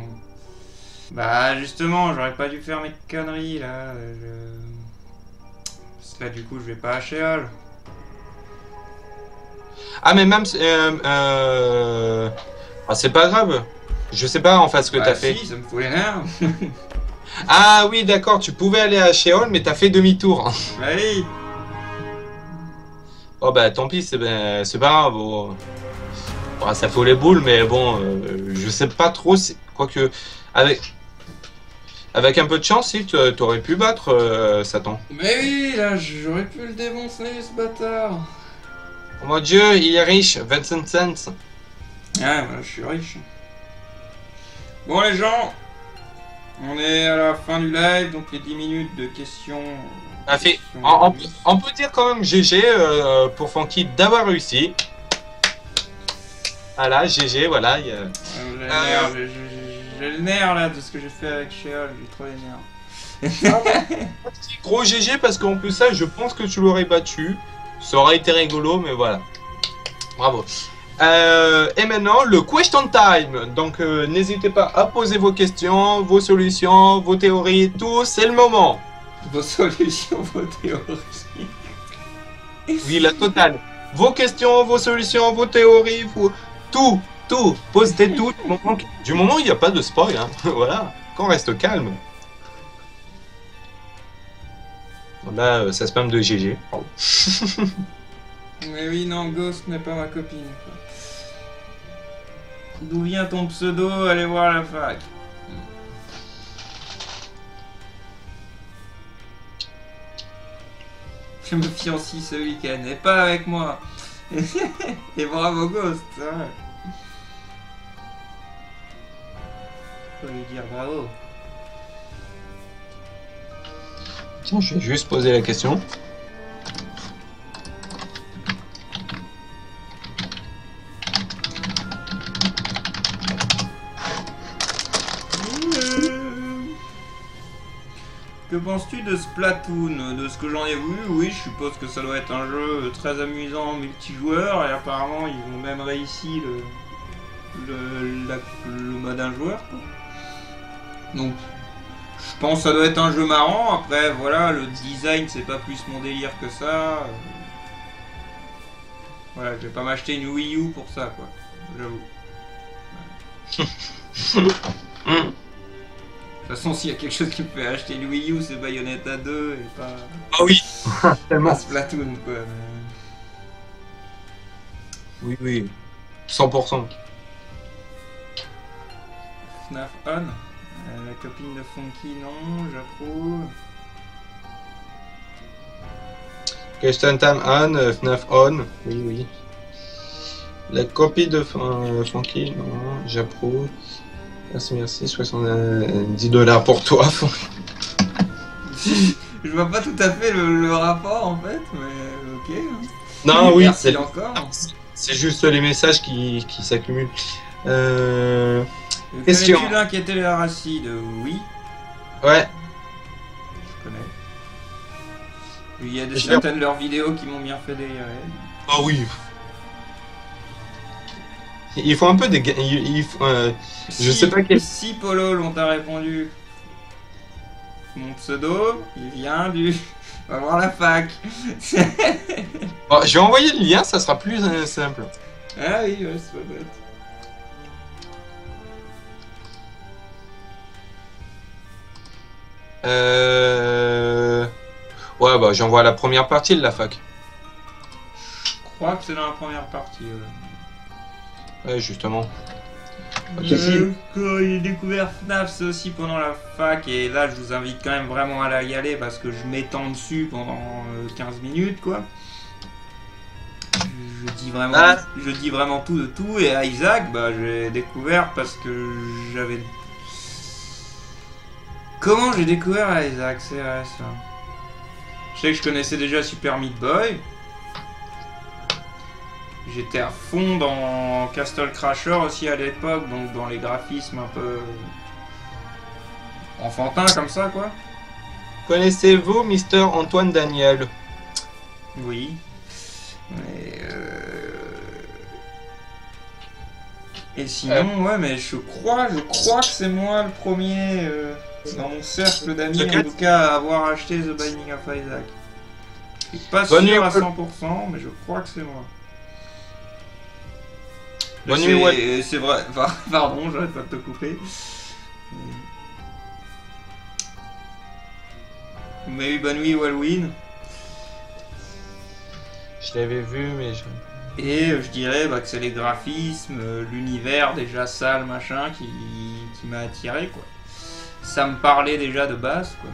Bah justement, j'aurais pas dû faire mes conneries là. Parce que là du coup je vais pas à Sheol. Ah mais même... Ah, c'est pas grave. Je sais pas en fait ce que t'as fait. Si, ça me fout les nerfs. Ah oui d'accord, tu pouvais aller à Sheol mais t'as fait demi-tour. Oui. Oh bah tant pis, c'est pas grave. Bon, ça faut les boules, mais bon, je sais pas trop. Quoique, avec un peu de chance, si, t'aurais pu battre Satan. Mais oui, là, j'aurais pu le défoncer, ce bâtard. Oh mon dieu, il est riche, 25 cents. Ah, voilà, je suis riche. Bon, les gens, on est à la fin du live, donc les 10 minutes de questions. On peut dire quand même GG pour Funky d'avoir réussi. Voilà, GG, voilà. J'ai le nerf là de ce que j'ai fait avec Sheol, j'ai trop les nerfs. Gros GG parce qu'en plus ça, je pense que tu l'aurais battu. Ça aurait été rigolo, mais voilà. Bravo. Et maintenant, le question time. Donc, n'hésitez pas à poser vos questions, vos solutions, vos théories, tout, c'est le moment. Vos solutions, vos théories. Oui, la totale. Vos questions, vos solutions, vos théories, tout. Postez tout. Du moment où il n'y a pas de spoil, hein. Voilà. Qu'on reste calme. Là, ça spam de GG. Pardon. Mais oui, non, Ghost n'est pas ma copine. D'où vient ton pseudo? Allez voir la fac. Je me fiancie ce week-end, et pas avec moi. Et bravo Ghost, c'est vrai. Faut lui dire bravo. Tiens, je vais juste poser la question. Que penses-tu de Splatoon? De ce que j'en ai vu, oui, je suppose que ça doit être un jeu très amusant multijoueur, et apparemment ils ont même réussi le mode un joueur, quoi. Donc je pense que ça doit être un jeu marrant. Après voilà, le design c'est pas plus mon délire que ça. Voilà, je vais pas m'acheter une Wii U pour ça, quoi, j'avoue. De toute façon, s'il y a quelque chose qui me fait acheter une Wii U, c'est Bayonetta 2 et pas... Ah oui. Pas Splatoon, quoi. Oui. 100%. FNAF on. La copine de Funky, non, j'approuve. Question time on, FNAF on. Oui. La copie de Funky, non, j'approuve. Merci, 70 $ pour toi. Je vois pas tout à fait le rapport en fait, mais ok. Non, oui, merci encore. C'est juste les messages qui s'accumulent. Question. Connais-tu l'inquiéter les aracides? Oui. Ouais. Je connais. Il y a certaines de leurs vidéos qui m'ont bien fait délirer. Ah oui. Il faut un peu des... je sais pas quel... Si Polo l'on t'a répondu. Mon pseudo, il vient du... Va voir la fac. Bon, je vais envoyer le lien, ça sera plus simple. Ah oui, ouais, c'est pas bête. Ouais, bah j'envoie la première partie de la fac. Je crois que c'est dans la première partie, ouais, justement. Quand j'ai découvert FNAF, c'est aussi pendant la fac, et là je vous invite quand même vraiment à y aller parce que je m'étends dessus pendant 15 minutes, quoi. Je dis vraiment tout de tout, et Isaac, bah j'ai découvert parce que j'avais... Comment j'ai découvert Isaac? C'est vrai ça. Je sais que je connaissais déjà Super Meat Boy. J'étais à fond dans Castle Crasher aussi à l'époque, donc dans les graphismes un peu enfantins comme ça, quoi. Connaissez-vous Mister Antoine Daniel? Oui. Mais et sinon, ouais, mais je crois que c'est moi le premier dans mon cercle d'amis, en tout cas, à avoir acheté The Binding of Isaac. Je suis pas sûr à 100%, mais je crois que c'est moi. C'est vrai, pardon, j'arrête pas de te couper. Mais bonne nuit, Halloween. Je l'avais vu, mais je... Et je dirais que c'est les graphismes, l'univers déjà sale, machin, qui m'a attiré, quoi. Ça me parlait déjà de base, quoi.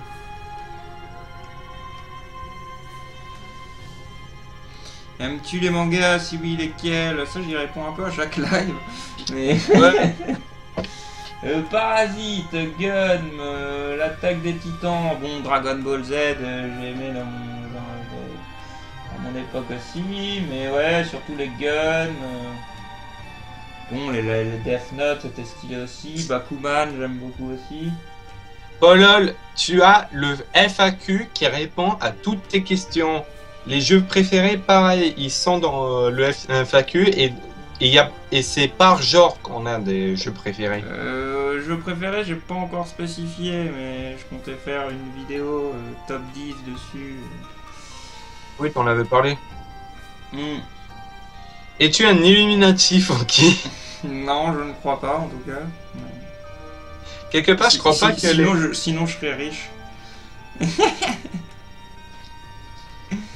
Aimes-tu les mangas? Si oui, lesquels? Ça, j'y réponds un peu à chaque live. Mais... Ouais. Parasite, Gun, l'attaque des titans, bon, Dragon Ball Z, j'ai aimé à mon époque aussi, mais ouais, surtout les Gun. Bon, les Death Note, c'était stylé aussi. Bakuman, j'aime beaucoup aussi. Polol, tu as le FAQ qui répond à toutes tes questions. Les jeux préférés, pareil, ils sont dans le FAQ et c'est par genre qu'on a des jeux préférés. Jeux préférés, j'ai pas encore spécifié, mais je comptais faire une vidéo top 10 dessus. Oui, t'en avais parlé. Mm. Es-tu un Illuminati, Funky? Non, je ne crois pas en tout cas. Non. Quelque part, je crois pas que sinon, je serais riche.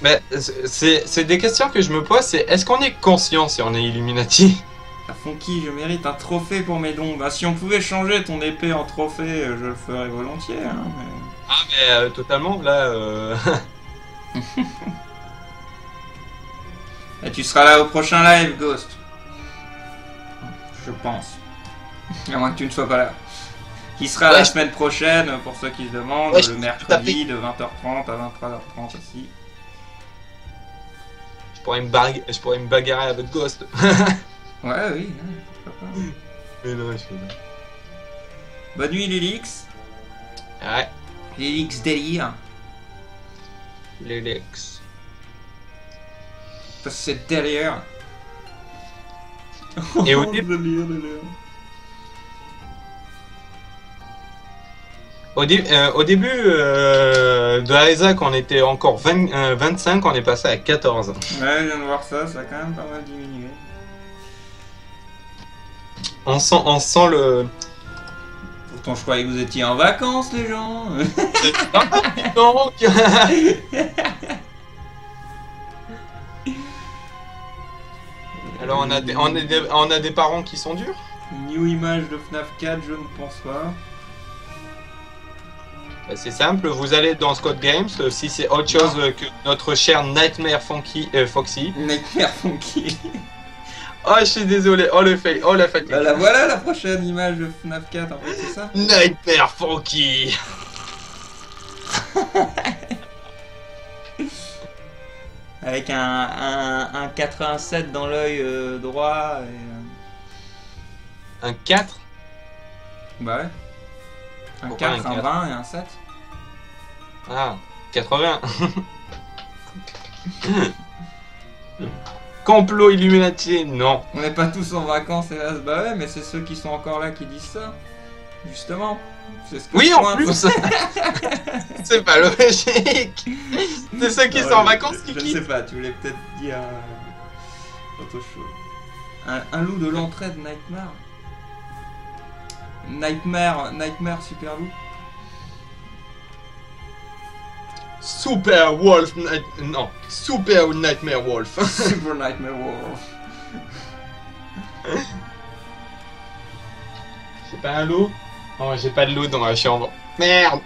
Mais c'est des questions que je me pose, c'est est-ce qu'on est conscient si on est Illuminati? Ah, Funky, je mérite un trophée pour mes dons. Bah, si on pouvait changer ton épée en trophée, je le ferais volontiers. Hein, mais... Ah, mais totalement, là... Et tu seras là au prochain live, Ghost. Je pense. À moins que tu ne sois pas là. Qui sera la semaine prochaine, pour ceux qui se demandent, le mercredi de 20h30 à 23h30 aussi. Je pourrais me bagarrer avec Ghost. Ouais, oui, pourquoi pas. Mais non, je fais ça. Bonne nuit, Lélix. Ouais. Lélix délire. Lélix. Parce que c'est délire. Et au début... Au début de Isaac, on était encore 25, on est passé à 14. Ouais, je viens de voir ça, ça a quand même pas mal diminué. On sent le... Pourtant, je croyais que vous étiez en vacances, les gens. Donc... Alors, on a des parents qui sont durs. New image de FNAF 4, je ne pense pas. C'est simple, vous allez dans Scott Games, si c'est autre chose que notre cher Nightmare Foxy. Nightmare Funky. Oh, je suis désolé, oh le fail, oh la fatigue. Bah voilà la prochaine image de FNAF 4, en fait, c'est ça? Nightmare Funky. Avec un 87 dans l'œil droit et... Un 4? Bah ouais. Un Pourquoi 4, un 20 et un 7. Ah, 80. Complot Illuminati, non. On n'est pas tous en vacances, hélas. Bah ouais, mais c'est ceux qui sont encore là qui disent ça. Justement. C'est ce que oui, je en plus. C'est pas logique. C'est ceux qui sont en vacances qui quittent. Je ne sais pas, tu voulais peut-être dire autre chose. Un loup de l'entrée de Nightmare. Nightmare Super Loup. Super Wolf, non, Super Nightmare Wolf. Super Nightmare Wolf. C'est pas un loup? Oh, j'ai pas de loup dans ma chambre. Merde.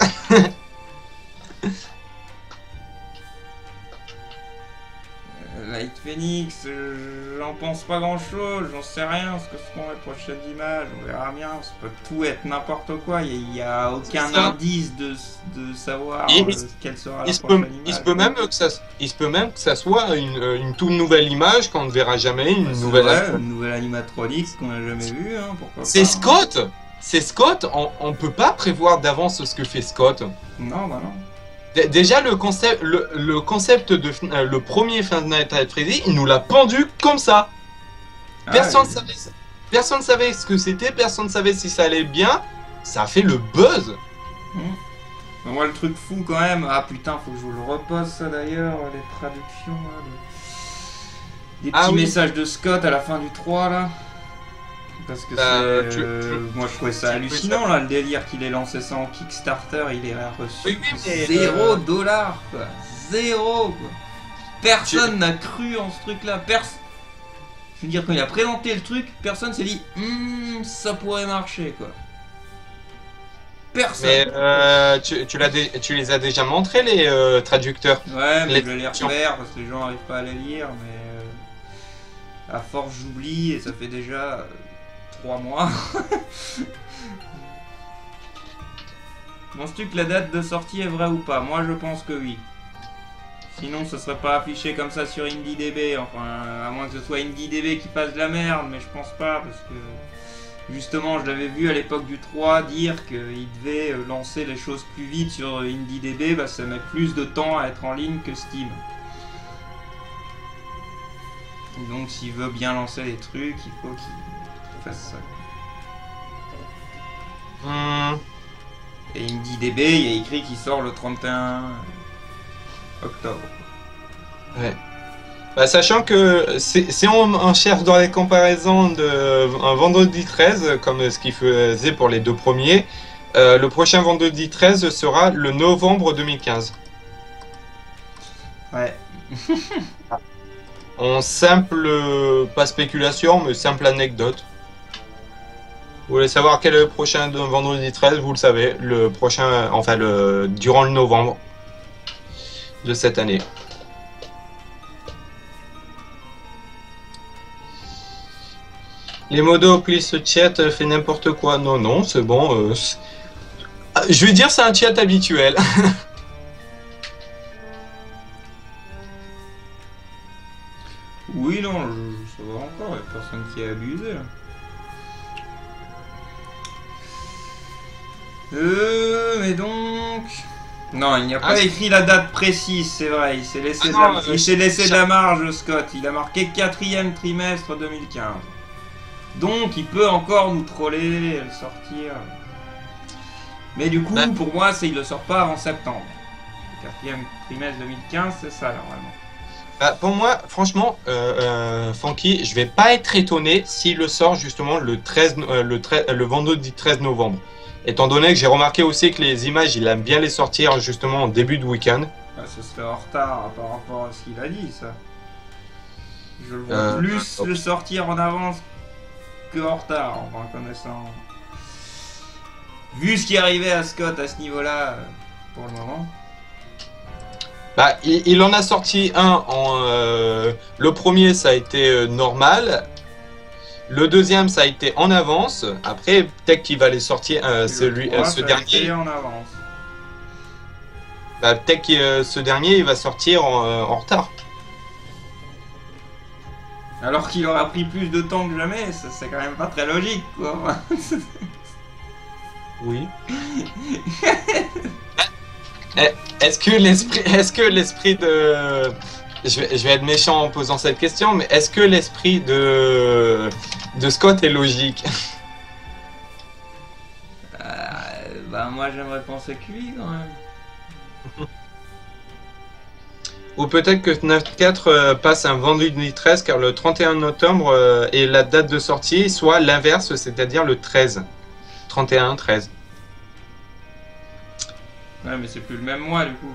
Light Phoenix, j'en pense pas grand chose, j'en sais rien ce que seront les prochaines images, on verra bien, ça peut tout être n'importe quoi, il n'y a aucun indice de savoir quelle sera la prochaine image. Il se peut même que ça soit une toute nouvelle image qu'on ne verra jamais, une nouvelle animatronique qu'on n'a jamais vue, hein, pourquoi pas. C'est Scott. C'est Scott, on peut pas prévoir d'avance ce que fait Scott. Non, bah non. Déjà le concept de le premier Five Nights at Freddy, il nous l'a pendu comme ça. Personne ne savait ce que c'était, personne ne savait si ça allait bien. Ça a fait le buzz. Moi le truc fou quand même, ah putain faut que je vous le repose ça d'ailleurs, les traductions là, des petits messages de Scott à la fin du 3 là. Parce que moi je trouvais ça hallucinant là, le délire qu'il ait lancé ça en Kickstarter, il est reçu $0 quoi. Zéro quoi. Personne n'a cru en ce truc là. Je veux dire, quand il a présenté le truc, personne s'est dit ça pourrait marcher, quoi. Personne. Mais tu les as déjà montrés, les traducteurs? Ouais, mais je vais les refaire parce que les gens n'arrivent pas à les lire, mais à force j'oublie et ça fait déjà 3 mois. Penses-tu que la date de sortie est vraie ou pas? Moi je pense que oui. Sinon ça serait pas affiché comme ça sur IndieDB, enfin à moins que ce soit IndieDB qui fasse de la merde, mais je pense pas parce que justement je l'avais vu à l'époque du 3 dire qu'il devait lancer les choses plus vite sur IndieDB, bah ça met plus de temps à être en ligne que Steam. Et donc s'il veut bien lancer les trucs, il faut qu'il fasse ça. Et IndieDB, il y a écrit qu'il sort le 31 octobre. Ouais. Bah, sachant que si on cherche dans les comparaisons un vendredi 13, comme ce qu'il faisait pour les 2 premiers, le prochain vendredi 13 sera le novembre 2015. Ouais. En simple, pas spéculation, mais simple anecdote. Vous voulez savoir quel est le prochain vendredi 13, vous le savez, le prochain, enfin durant le novembre de cette année. Les modos glissent ce chat fait n'importe quoi. Non, non, c'est bon. Je vais dire c'est un chat habituel. Oui, non, ça va encore, il n'y a personne qui a abusé là. Mais donc... Non, il n'y a pas écrit la date précise, c'est vrai, il s'est laissé, de la marge, Scott. Il a marqué 4e trimestre 2015. Donc, il peut encore nous troller et le sortir. Mais du coup, pour moi, il le sort pas avant septembre. Le 4e trimestre 2015, c'est ça, normalement. Pour moi, franchement, Funky, je vais pas être étonné s'il le sort justement le vendredi 13 novembre. Étant donné que j'ai remarqué aussi que les images, il aime bien les sortir justement en début de week-end. Bah, ce serait en retard par rapport à ce qu'il a dit, ça. Je le vois plus le sortir en avance que en retard, en connaissant. Vu ce qui arrivait à Scott à ce niveau-là, pour le moment. Bah, il en a sorti un le premier, ça a été normal. Le deuxième, ça a été en avance. Après, peut-être qu'il va les sortir ce dernier. En avance. Bah, peut-être que ce dernier, il va sortir en retard. Alors qu'il aura pris plus de temps que jamais, c'est quand même pas très logique, quoi. Oui. Est-ce que l'esprit de... Je vais être méchant en posant cette question, mais est-ce que l'esprit de Scott est logique? Bah moi j'aimerais penser que oui quand même. Ou peut-être que 9.4 passe un vendredi 13 car le 31 octobre est la date de sortie, soit l'inverse, c'est-à-dire le 13. 31-13. Ouais mais c'est plus le même mois du coup.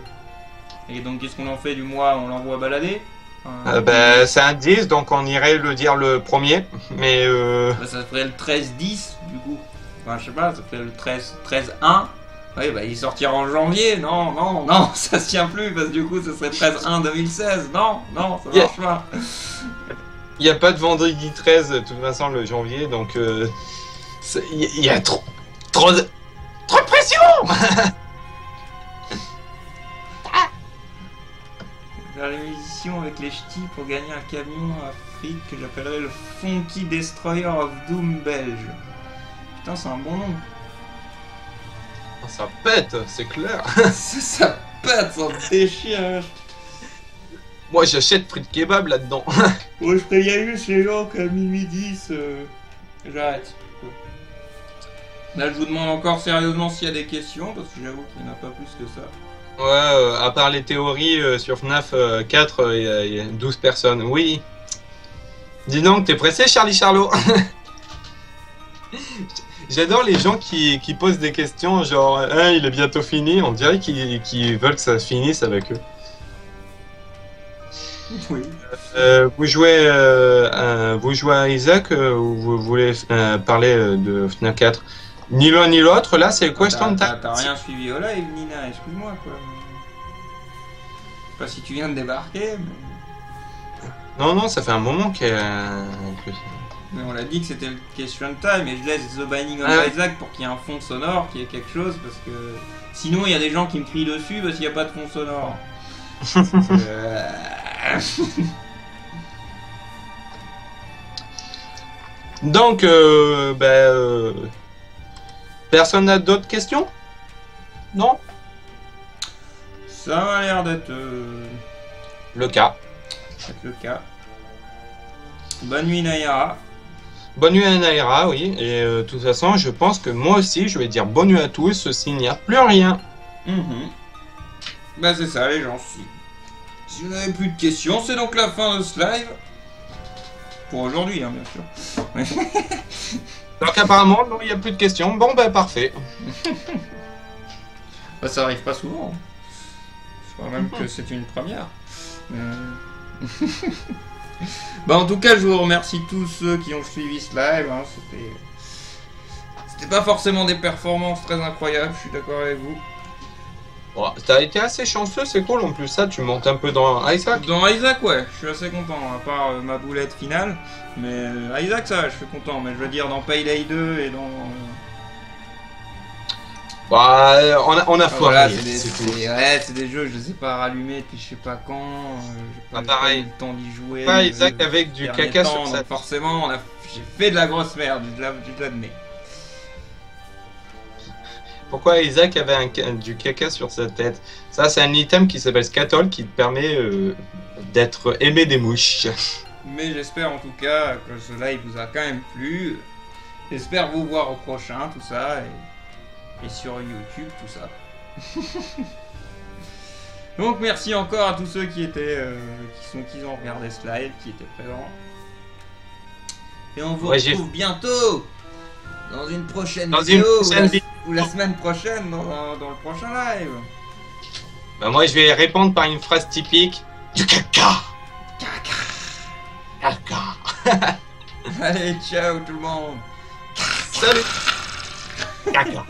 Et donc qu'est-ce qu'on en fait du mois? On l'envoie balader? Bah, c'est un 10, donc on irait le dire le premier, mais bah, ça ferait le 13-10 du coup. Enfin je sais pas, ça ferait le 13-1. Oui bah il sortira en janvier, non, ça se tient plus parce que du coup ce serait 13-1 2016, non, ça marche pas. Il n'y a pas de vendredi 13 de toute façon le janvier, donc il y a trop de pression. Faire les musiciens avec les ch'tis pour gagner un camion Afrique que j'appellerais le Funky Destroyer of Doom belge. Putain, c'est un bon nom. Ça pète, c'est clair. ça pète, ça me déchire. Moi, j'achète frites kebab là-dedans. Moi, je préviens juste les gens qu'à minuit 10, j'arrête. Là, je vous demande encore sérieusement s'il y a des questions, parce que j'avoue qu'il n'y en a pas plus que ça. Ouais, à part les théories sur FNAF 4, il y a 12 personnes. Oui. Dis donc, t'es pressé, Charlie Charlot? J'adore les gens qui posent des questions genre hein, il est bientôt fini, on dirait qu'ils veulent que ça finisse avec eux. Oui. Vous jouez à Isaac ou vous voulez parler de FNAF 4? Ni l'un ni l'autre, là c'est question de T'as time. rien suivi au live, Nina, excuse-moi quoi. Je sais pas si tu viens de débarquer, Non, non, ça fait un moment mais on l'a dit que c'était le question time et je laisse The Binding of Ah. Isaac pour qu'il y ait un fond sonore, qu'il y ait quelque chose parce que sinon il y a des gens qui me crient dessus parce qu'il n'y a pas de fond sonore. Donc, personne n'a d'autres questions? Non? Ça a l'air d'être Le cas. le cas. Bonne nuit Nayara. Bonne nuit à Naira, oui. Et de toute façon, je pense que moi aussi, je vais dire bonne nuit à tous s'il n'y a plus rien. Bah c'est ça les gens. Si vous n'avez plus de questions, c'est donc la fin de ce live. Pour aujourd'hui, hein, bien sûr. Donc apparemment, non, il n'y a plus de questions. Bon, ben parfait. Bah, ça arrive pas souvent. Je crois même que c'est une première. Bah en tout cas, je vous remercie tous ceux qui ont suivi ce live. Hein. C'était pas forcément des performances très incroyables, je suis d'accord avec vous. Bon, t'as été assez chanceux, c'est cool en plus. Ça, tu montes un peu dans Isaac. Dans Isaac, ouais, je suis assez content, à part ma boulette finale. Mais Isaac, ça va, je suis content. Mais je veux dire, dans Payday 2 et dans... Bah, on a foiré, voilà, c'est tout. c'est des jeux, je les ai pas rallumés depuis je sais pas quand. J'ai pas pareil. eu le temps d'y jouer. Pas Isaac avec du dernier caca temps, sur donc sa... forcément, j'ai fait de la grosse merde, je l'admets. Pourquoi Isaac avait du caca sur sa tête? Ça, c'est un item qui s'appelle Scatol qui te permet d'être aimé des mouches. Mais j'espère en tout cas que ce live vous a quand même plu. J'espère vous voir au prochain, tout ça. Et sur YouTube, tout ça. Donc merci encore à tous ceux qui étaient, qui ont regardé ce live, qui étaient présents. Et on vous retrouve bientôt dans une prochaine vidéo, ou la semaine prochaine dans le prochain live. Bah moi je vais répondre par une phrase typique du caca. Caca. Allez, ciao tout le monde. Salut. Caca.